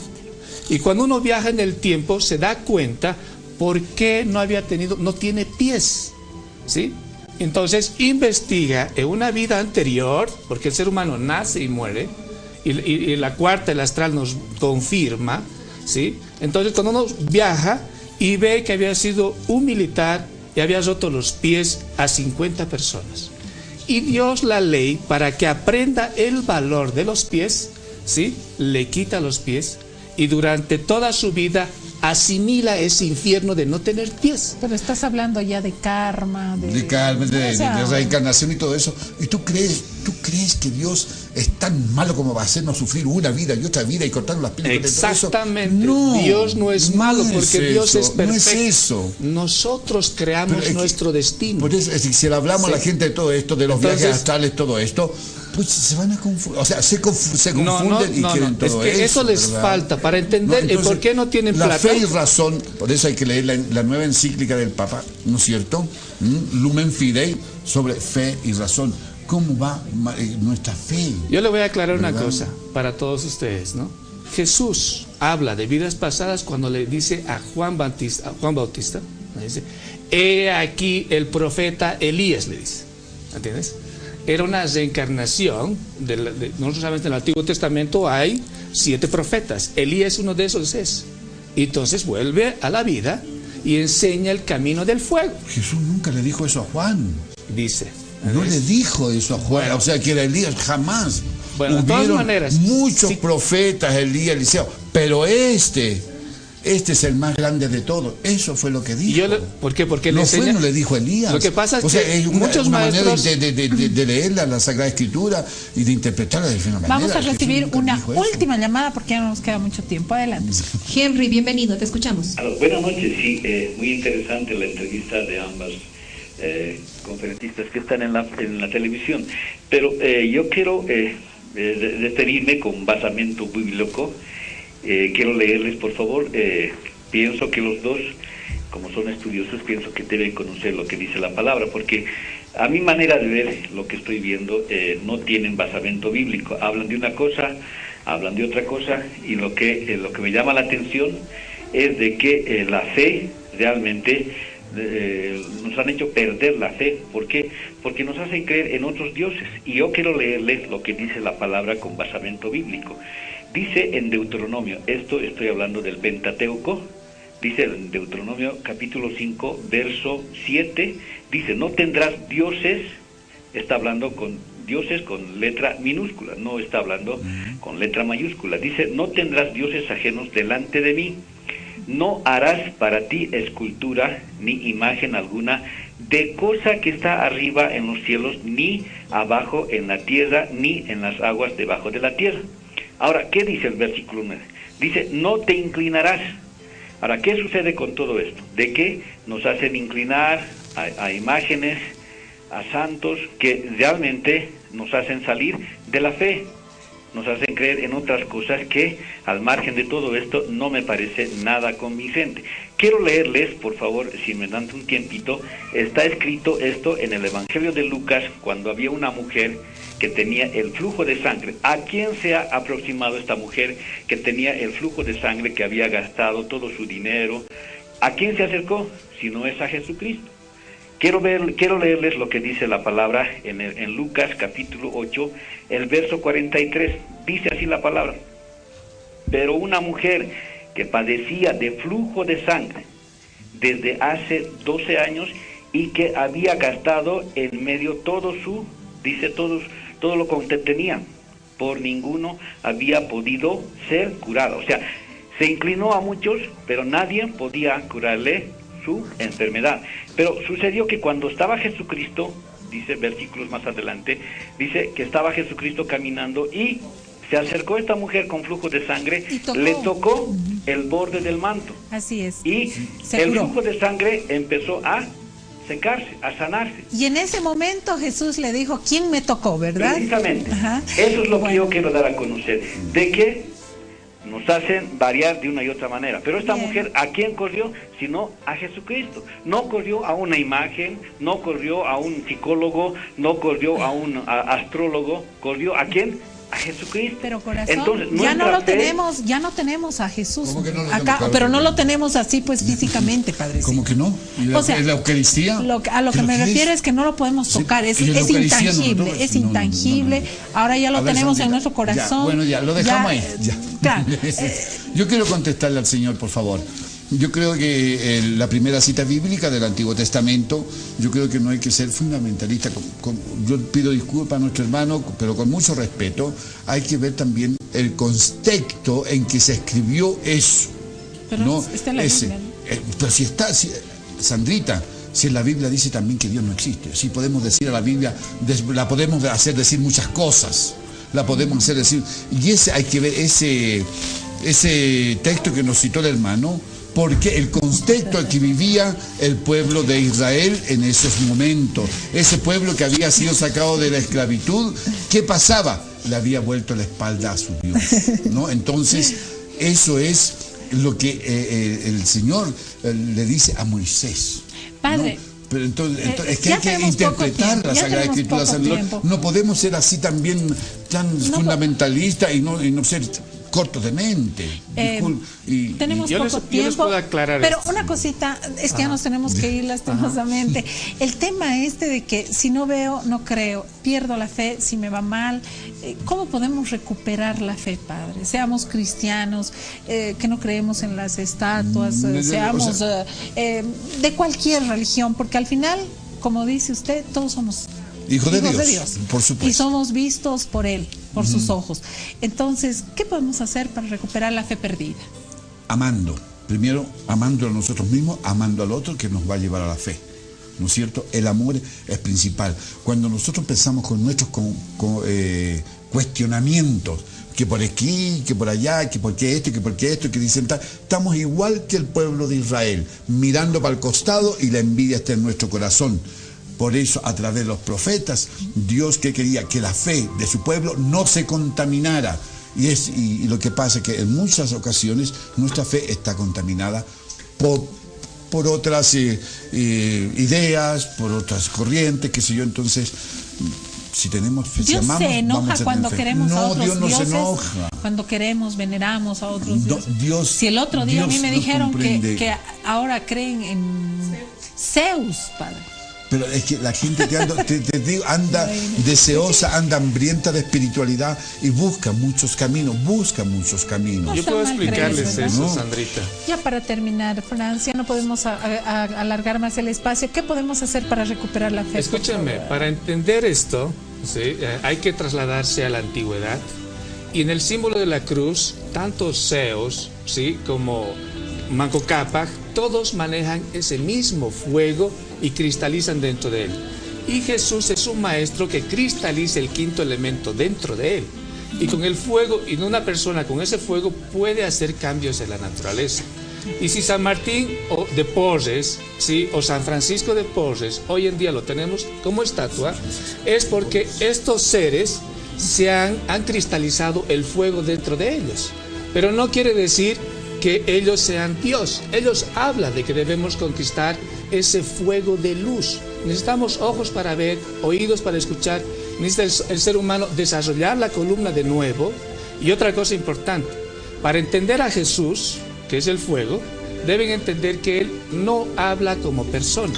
Y cuando uno viaja en el tiempo, se da cuenta por qué no tiene pies, ¿sí? Entonces, investiga en una vida anterior, porque el ser humano nace y muere, y la cuarta, el astral, nos confirma, ¿sí? Entonces, cuando uno viaja y ve que había sido un militar y había roto los pies a 50 personas. Y Dios, la ley, para que aprenda el valor de los pies, ¿sí? Le quita los pies y durante toda su vida asimila ese infierno de no tener pies. Pero estás hablando ya de karma, de reencarnación y todo eso. ¿Y tú crees que Dios es tan malo como va a hacernos sufrir una vida y otra vida y cortarnos las piernas? Exactamente. No, Dios no es malo porque Dios es perfecto. No es eso. Nosotros creamos nuestro destino. Por eso, si le hablamos a la gente de todo esto, de los viajes astrales, todo esto, pues se van a confundir, o sea, se confunden y quieren todo eso. Eso les falta para entender por qué no tienen plata. La fe y razón, por eso hay que leer la nueva encíclica del Papa, ¿no es cierto? Lumen Fidei, sobre fe y razón. ¿Cómo va nuestra fe? Yo le voy a aclarar una cosa para todos ustedes, ¿no? Jesús habla de vidas pasadas cuando le dice a Juan Bautista, le dice, he aquí el profeta Elías, le dice, ¿entiendes? Era una reencarnación, nosotros sabemos que en el Antiguo Testamento hay 7 profetas, Elías es uno de esos 6, y entonces vuelve a la vida y enseña el camino del fuego. Jesús nunca le dijo eso a Juan. Dice. No le dijo eso a Juan, bueno, o sea que era Elías, jamás. Bueno, de todas maneras, muchos profetas, Elías, Eliseo, pero este es el más grande de todos. Eso fue lo que dijo. ¿Por qué? Porque no le dijo Elías. Lo que pasa es que muchos maestros de leerla, la Sagrada Escritura y de interpretarla de diferente manera. Vamos a recibir una última llamada porque ya no nos queda mucho tiempo. Adelante. Henry, bienvenido, te escuchamos. Buenas noches, sí, muy interesante la entrevista de ambas conferencistas que están en la televisión, pero yo quiero referirme con basamento bíblico. Quiero leerles, por favor. Pienso que los dos, como son estudiosos, pienso que deben conocer lo que dice la palabra, porque a mi manera de ver lo que estoy viendo, no tienen basamento bíblico. Hablan de una cosa, hablan de otra cosa, y lo que me llama la atención es de que la fe realmente nos han hecho perder la fe. ¿Por qué? Porque nos hacen creer en otros dioses. Y yo quiero leerles lo que dice la palabra con basamento bíblico. Dice en Deuteronomio, estoy hablando del Pentateuco, dice en Deuteronomio capítulo 5, verso 7, dice, no tendrás dioses, está hablando con dioses con letra minúscula, no está hablando con letra mayúscula. Dice, no tendrás dioses ajenos delante de mí, no harás para ti escultura ni imagen alguna de cosa que está arriba en los cielos, ni abajo en la tierra, ni en las aguas debajo de la tierra. Ahora, ¿qué dice el versículo 9? Dice, no te inclinarás. Ahora, ¿qué sucede con todo esto? De que nos hacen inclinar a imágenes, a santos, que realmente nos hacen salir de la fe. nos hacen creer en otras cosas que, al margen de todo esto, no me parece nada convincente. Quiero leerles, por favor, si me dan un tiempito. Está escrito esto en el Evangelio de Lucas, cuando había una mujer que tenía el flujo de sangre. ¿A quién se ha aproximado esta mujer que tenía el flujo de sangre, que había gastado todo su dinero? ¿A quién se acercó? Si no es a Jesucristo. Quiero leerles lo que dice la palabra en Lucas capítulo 8, el verso 43. Dice así la palabra: pero una mujer que padecía de flujo de sangre desde hace 12 años y que había gastado en medio todo lo que tenía, por ninguno había podido ser curada. O sea, se inclinó a muchos, pero nadie podía curarle su enfermedad. Pero sucedió que cuando estaba Jesucristo, dice versículos más adelante, dice que estaba Jesucristo caminando y se acercó esta mujer con flujo de sangre, le tocó el borde del manto. Así es. Y el flujo de sangre empezó a secarse, a sanarse. Y en ese momento Jesús le dijo: ¿quién me tocó, verdad? Precisamente. Ajá. Eso es lo que yo quiero dar a conocer, de que nos hacen variar de una y otra manera. Pero esta mujer, ¿a quién corrió? Sino a Jesucristo. No corrió a una imagen, no corrió a un psicólogo, no corrió a un astrólogo. ¿Corrió a quién? A Jesucristo. Pero corazón, entonces, ya no tenemos a Jesús acá, pero no lo tenemos así pues físicamente, Padre. ¿Cómo que no? O sea, ¿la Eucaristía? A lo que me refiero es que no lo podemos tocar, es intangible, es intangible. Ahora ya lo tenemos en nuestro corazón. Bueno, ya lo dejamos ahí. Claro. Yo quiero contestarle al Señor, por favor. Yo creo que la primera cita bíblica del Antiguo Testamento, yo creo que no hay que ser fundamentalista. Yo pido disculpas a nuestro hermano, pero con mucho respeto, hay que ver también el contexto en que se escribió eso. Pero ¿no? está en la Biblia, ¿no? Pero Sandrita, si en la Biblia dice también que Dios no existe, si podemos decir a la Biblia, la podemos hacer decir muchas cosas, la podemos hacer decir, y hay que ver ese texto que nos citó el hermano, porque el contexto en que vivía el pueblo de Israel en esos momentos, ese pueblo que había sido sacado de la esclavitud, ¿qué pasaba? Le había vuelto la espalda a su Dios, ¿no? Entonces, eso es lo que el Señor le dice a Moisés, Padre, ¿no? Pero entonces es que hay que interpretar la Sagrada Escritura. No podemos ser así también tan fundamentalistas y no ser cortos de mente. Tenemos poco tiempo, yo les puedo aclarar pero esto. Una cosita, es que ya nos tenemos que ir lastimosamente. El tema de que si no veo, no creo, pierdo la fe si me va mal. ¿Cómo podemos recuperar la fe, Padre? Seamos cristianos, que no creemos en las estatuas, seamos de cualquier religión, porque al final, como dice usted, todos somos hijos de Dios, por supuesto. Y somos vistos por Él, por sus ojos. Entonces, ¿qué podemos hacer para recuperar la fe perdida? Amando. Primero, amando a nosotros mismos, amando al otro, que nos va a llevar a la fe. ¿No es cierto? El amor es principal. Cuando nosotros pensamos con nuestros cuestionamientos, que por aquí, que por allá, que por qué esto, que dicen tal, estamos igual que el pueblo de Israel, mirando para el costado y la envidia está en nuestro corazón. Por eso, a través de los profetas, Dios que quería que la fe de su pueblo no se contaminara. Y lo que pasa es que en muchas ocasiones nuestra fe está contaminada por otras ideas, por otras corrientes, qué sé yo. Entonces, si tenemos fe, Dios si amamos, se enoja cuando queremos a otros Dios no dioses, se enoja. cuando queremos, veneramos a otros dioses. Dios, si el otro día a mí me dijeron que ahora creen en Zeus, Padre. Pero es que la gente te digo, anda deseosa, anda hambrienta de espiritualidad y busca muchos caminos. No, yo puedo explicarles crees, eso, ¿no? Sandrita. Ya para terminar, Francia, no podemos alargar más el espacio. ¿Qué podemos hacer para recuperar la fe? Escúchame, para entender esto, ¿sí? Hay que trasladarse a la antigüedad. Y en el símbolo de la cruz, tanto Zeus, ¿sí? como Manco Cápac, todos manejan ese mismo fuego y cristalizan dentro de él. Y Jesús es un maestro que cristaliza el quinto elemento dentro de él. Y con el fuego, y una persona con ese fuego puede hacer cambios en la naturaleza. Y si San Martín de Porres, ¿sí? o San Francisco de Porres, hoy en día lo tenemos como estatua, es porque estos seres han cristalizado el fuego dentro de ellos. Pero no quiere decir que ellos sean Dios. Ellos hablan de que debemos conquistar ese fuego de luz. Necesitamos ojos para ver, oídos para escuchar. Necesita el ser humano desarrollar la columna de nuevo. Y otra cosa importante, para entender a Jesús, que es el fuego, deben entender que Él no habla como persona,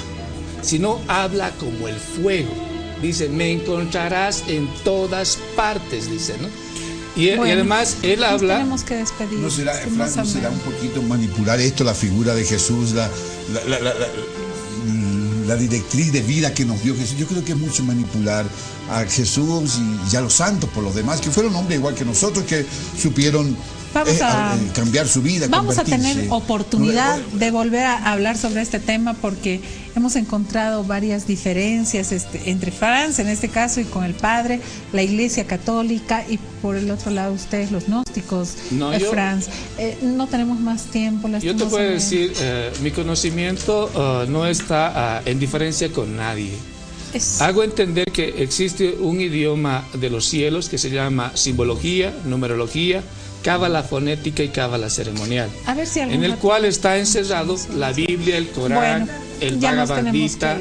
sino habla como el fuego. Dice, me encontrarás en todas partes, dice, ¿no? Y además Él habla... Tenemos que despedir. ¿No será, Frank, ¿no será un poquito manipular esto, la figura de Jesús, la directriz de vida que nos dio Jesús? Yo creo que es mucho manipular a Jesús y a los santos por los demás, que fueron hombres igual que nosotros, que supieron cambiar su vida. Vamos a tener oportunidad de volver a hablar sobre este tema, porque hemos encontrado varias diferencias entre Franz en este caso y con el padre, la Iglesia Católica, y por el otro lado ustedes, los gnósticos. Franz, no tenemos más tiempo. Yo te puedo decir, mi conocimiento no está en diferencia con nadie. Hago entender que existe un idioma de los cielos que se llama simbología, numerología, cábala fonética y cábala ceremonial, a ver si en el cual está encerrado la Biblia, el Corán, el Bhagavad Gita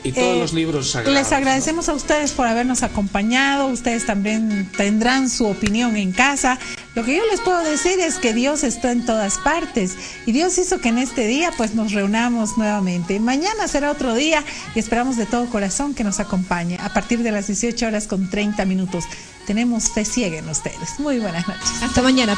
y todos los libros sagrados. Les agradecemos a ustedes por habernos acompañado. Ustedes también tendrán su opinión en casa. Lo que yo les puedo decir es que Dios está en todas partes y Dios hizo que en este día pues nos reunamos nuevamente. Mañana será otro día y esperamos de todo corazón que nos acompañe a partir de las 18:30. Tenemos fe ciega en ustedes. Muy buenas noches. Hasta mañana.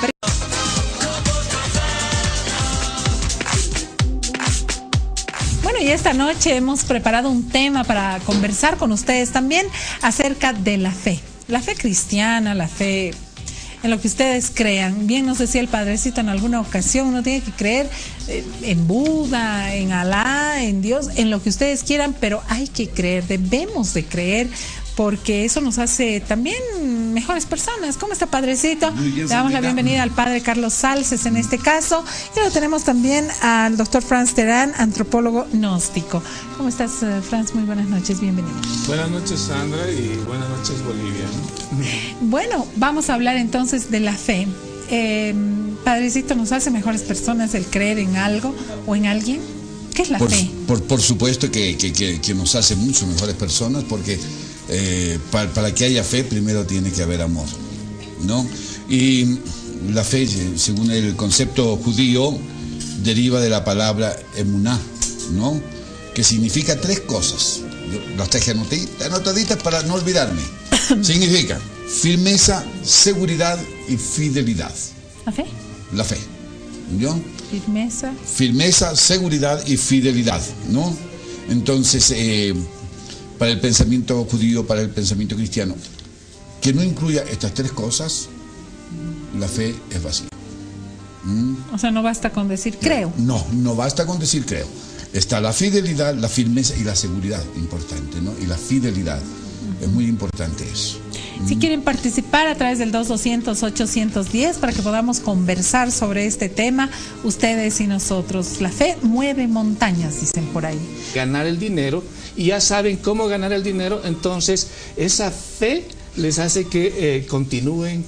Bueno, y esta noche hemos preparado un tema para conversar con ustedes también acerca de la fe cristiana, la fe en lo que ustedes crean. Bien nos decía el padrecito en alguna ocasión, uno tiene que creer en Buda, en Alá, en Dios, en lo que ustedes quieran, pero hay que creer, debemos de creer, porque eso nos hace también mejores personas. ¿Cómo está, padrecito? Le damos la bienvenida al padre Carlos Salces en este caso, y lo tenemos también al doctor Franz Terán, antropólogo gnóstico. ¿Cómo estás, Franz? Muy buenas noches, bienvenido. Buenas noches, Sandra, y buenas noches, Bolivia. Bueno, vamos a hablar entonces de la fe. Padrecito, ¿nos hace mejores personas el creer en algo o en alguien? ¿Qué es la fe? Por supuesto que nos hace mucho mejores personas, porque para que haya fe primero tiene que haber amor, ¿no? Y la fe, según el concepto judío, deriva de la palabra emuná, ¿no? Que significa tres cosas. Yo las traje anotaditas para no olvidarme. Significa firmeza, seguridad y fidelidad. ¿La fe? La fe, ¿no? Firmeza, seguridad y fidelidad, ¿no? Entonces, para el pensamiento judío, para el pensamiento cristiano, que no incluya estas tres cosas, la fe es vacía. O sea, no basta con decir creo. No basta con decir creo. Está la fidelidad, la firmeza y la seguridad, importante, ¿no? Y la fidelidad, es muy importante eso. Si quieren participar a través del 2200-810 para que podamos conversar sobre este tema, ustedes y nosotros. La fe mueve montañas, dicen por ahí. Ganar el dinero, y ya saben cómo ganar el dinero, entonces esa fe les hace que continúen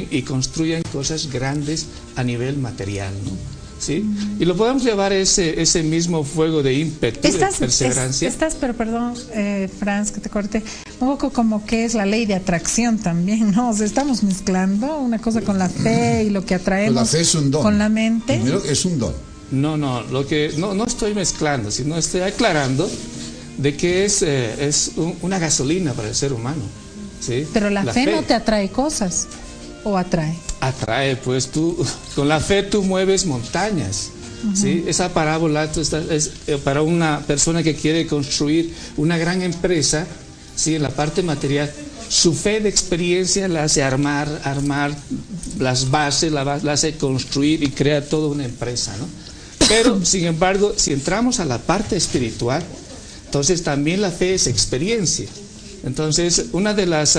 y construyan cosas grandes a nivel material, ¿no? ¿Sí? Y lo podemos llevar ese mismo fuego de ímpetu, de perseverancia. Pero perdón, Franz, que te corte, un poco como que es la ley de atracción también, ¿no? O sea, estamos mezclando una cosa con la fe y lo que atraemos la fe es un don. Con la mente. Primero es un don. No estoy mezclando, sino estoy aclarando de que es una gasolina para el ser humano, ¿sí? Pero la fe no te atrae cosas, ¿o atrae? Atrae, pues con la fe tú mueves montañas, ¿sí? Esa parábola es para una persona que quiere construir una gran empresa, ¿sí? En la parte material, su fe de experiencia la hace armar las bases, la hace construir y crea toda una empresa, ¿no? Pero, sin embargo, si entramos a la parte espiritual, entonces también la fe es experiencia. Entonces, una de las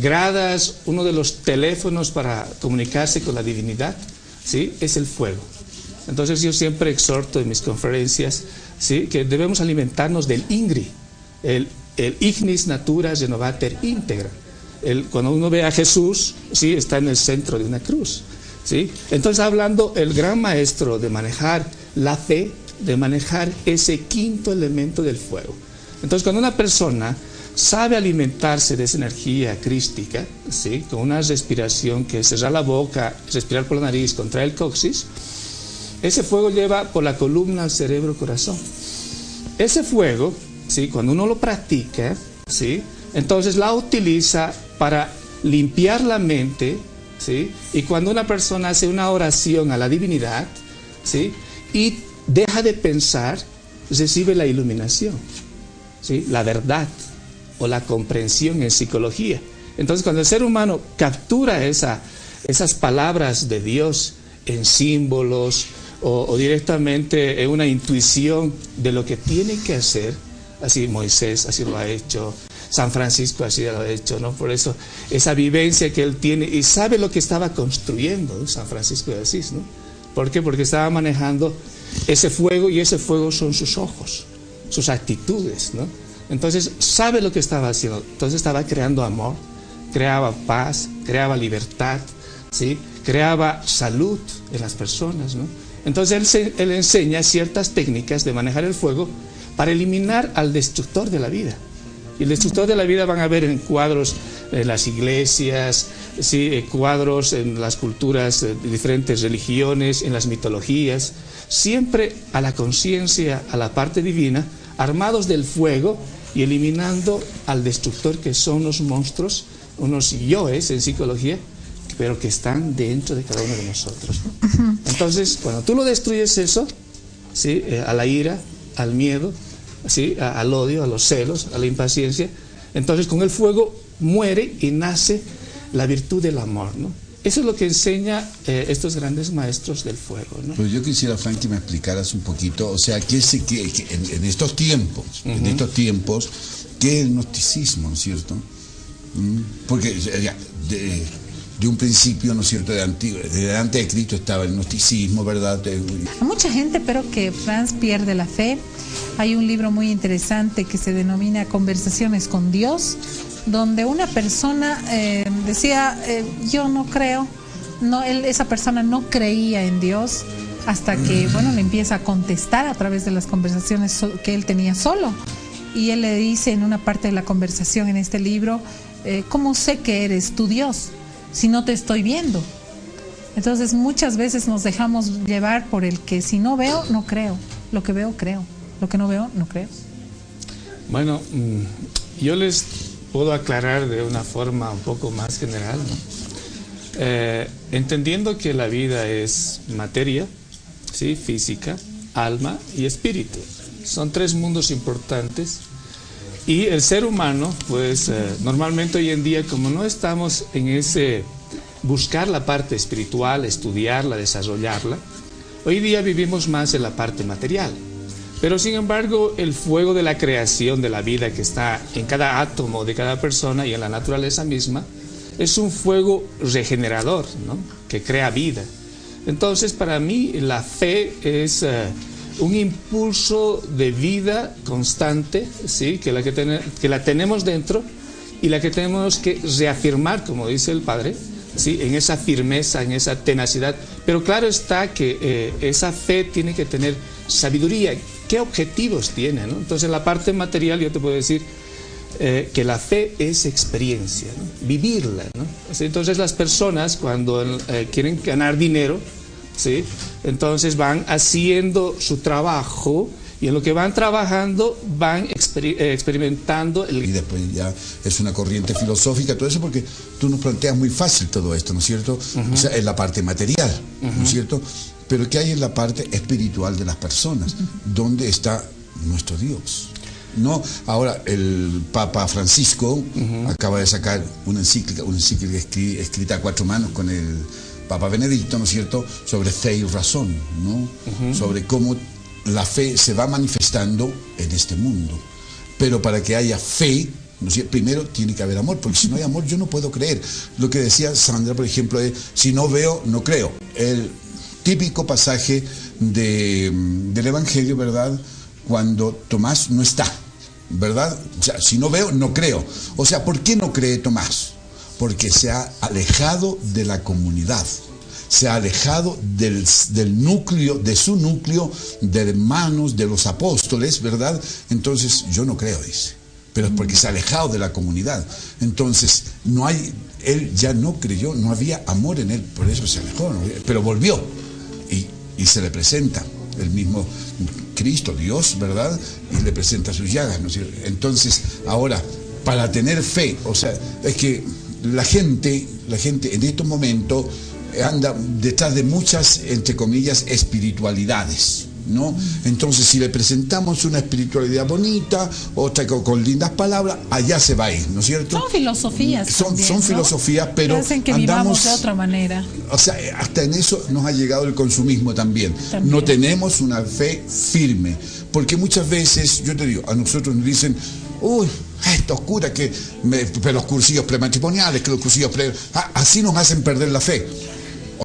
gradas, uno de los teléfonos para comunicarse con la divinidad, ¿sí? Es el fuego. Entonces yo siempre exhorto en mis conferencias, ¿sí? Que debemos alimentarnos del INGRI, el Ignis Natura Renovater Integra. Cuando uno ve a Jesús, ¿sí?, está en el centro de una cruz, ¿sí? Entonces, hablando el gran maestro de manejar la fe, de manejar ese quinto elemento del fuego. Entonces, cuando una persona sabe alimentarse de esa energía crística, ¿sí?, con una respiración que es cerrar la boca, respirar por la nariz, contraer el coxis, ese fuego lleva por la columna al cerebro, corazón. Ese fuego, ¿sí?, cuando uno lo practica, ¿sí?, entonces la utiliza para limpiar la mente, ¿sí?, y cuando una persona hace una oración a la divinidad, ¿sí?, y deja de pensar, recibe la iluminación, ¿sí?, la verdad o la comprensión en psicología. Entonces, cuando el ser humano captura esas palabras de Dios en símbolos o directamente en una intuición de lo que tiene que hacer, así Moisés así lo ha hecho, San Francisco así lo ha hecho, ¿no? Por eso esa vivencia que él tiene y sabe lo que estaba construyendo, ¿no?, San Francisco de Asís, ¿no? ¿Por qué? Porque estaba manejando ese fuego, y ese fuego son sus ojos, sus actitudes, ¿no? Entonces sabe lo que estaba haciendo. Entonces estaba creando amor, creaba paz, creaba libertad, ¿sí?, creaba salud en las personas, ¿no? Entonces él enseña ciertas técnicas de manejar el fuego para eliminar al destructor de la vida. Y el destructor de la vida van a ver en cuadros en las iglesias, ¿sí?, cuadros en las culturas de diferentes religiones, en las mitologías, siempre a la conciencia, a la parte divina, armados del fuego y eliminando al destructor, que son los monstruos, unos yoes en psicología, pero que están dentro de cada uno de nosotros, ¿no? Entonces, cuando tú lo destruyes eso, ¿sí?, a la ira, al miedo, ¿sí?, al odio, a los celos, a la impaciencia, entonces con el fuego muere y nace la virtud del amor, ¿no? Eso es lo que enseña estos grandes maestros del fuego, ¿no? Pues yo quisiera, Frank, que me explicaras un poquito, o sea, que en estos tiempos, ¿qué es el gnosticismo, ¿no es cierto? Porque de un principio, ¿no es cierto?, de antes de Cristo estaba el gnosticismo, ¿verdad? A mucha gente, pero que Franz pierde la fe. Hay un libro muy interesante que se denomina Conversaciones con Dios, donde una persona decía, yo no creo, esa persona no creía en Dios, hasta que, bueno, le empieza a contestar a través de las conversaciones que él tenía solo. Y él le dice en una parte de la conversación en este libro, ¿cómo sé que eres tu Dios si no te estoy viendo? Entonces muchas veces nos dejamos llevar por el que si no veo, no creo, lo que veo, creo, lo que no veo, no creo. Bueno, yo les puedo aclarar de una forma un poco más general, ¿no? Entendiendo que la vida es materia, ¿sí?, física, alma y espíritu. Son tres mundos importantes. Y el ser humano, pues normalmente hoy en día, como no estamos en ese buscar la parte espiritual, estudiarla, desarrollarla, hoy día vivimos más en la parte material. Pero sin embargo, el fuego de la creación de la vida que está en cada átomo de cada persona y en la naturaleza misma, es un fuego regenerador, ¿no?, que crea vida. Entonces, para mí, la fe es un impulso de vida constante, ¿sí?, que la tenemos dentro y la que tenemos que reafirmar, como dice el Padre, ¿sí?, en esa firmeza, en esa tenacidad. Pero claro está que esa fe tiene que tener sabiduría. ¿Qué objetivos tiene, ¿no? Entonces, la parte material, yo te puedo decir que la fe es experiencia, ¿no?, vivirla, ¿no? Entonces, las personas cuando quieren ganar dinero, ¿sí?, entonces van haciendo su trabajo, y en lo que van trabajando van experimentando y después ya es una corriente filosófica, todo eso, porque tú nos planteas muy fácil todo esto, ¿no es cierto? O sea, en la parte material, ¿no es cierto? Pero ¿qué hay en la parte espiritual de las personas? ¿Dónde está nuestro Dios? ¿No? Ahora, el Papa Francisco acaba de sacar una encíclica escrita a 4 manos con el Papa Benedicto, ¿no es cierto?, sobre fe y razón, ¿no? Sobre cómo la fe se va manifestando en este mundo. Pero para que haya fe, ¿no es cierto?, primero tiene que haber amor, porque si no hay amor yo no puedo creer. Lo que decía Sandra, por ejemplo, es, si no veo, no creo. El típico pasaje del Evangelio, ¿verdad?, cuando Tomás no está, ¿verdad? O sea, si no veo, no creo. O sea, ¿por qué no cree Tomás? porque se ha alejado de la comunidad, se ha alejado del núcleo, de su núcleo de hermanos, de los apóstoles, ¿verdad? Entonces, yo no creo, dice, pero es porque se ha alejado de la comunidad. Entonces, él ya no creyó, no había amor en él, por eso se alejó, ¿no? Pero volvió y se le presenta el mismo Cristo, Dios, ¿verdad? Y le presenta sus llagas, ¿no es cierto? Entonces, ahora, para tener fe, o sea, es que la gente en estos momentos anda detrás de muchas, entre comillas, espiritualidades, ¿no? Entonces, si le presentamos una espiritualidad bonita, otra con lindas palabras, allá se va a ir, ¿no es cierto? Son filosofías también, son ¿no? filosofías, pero que hacen que vivamos de otra manera. O sea, hasta en eso nos ha llegado el consumismo también. No tenemos una fe firme, porque muchas veces, yo te digo, a nosotros nos dicen, uy, estos curas pero los cursillos prematrimoniales, que los cursillos así nos hacen perder la fe.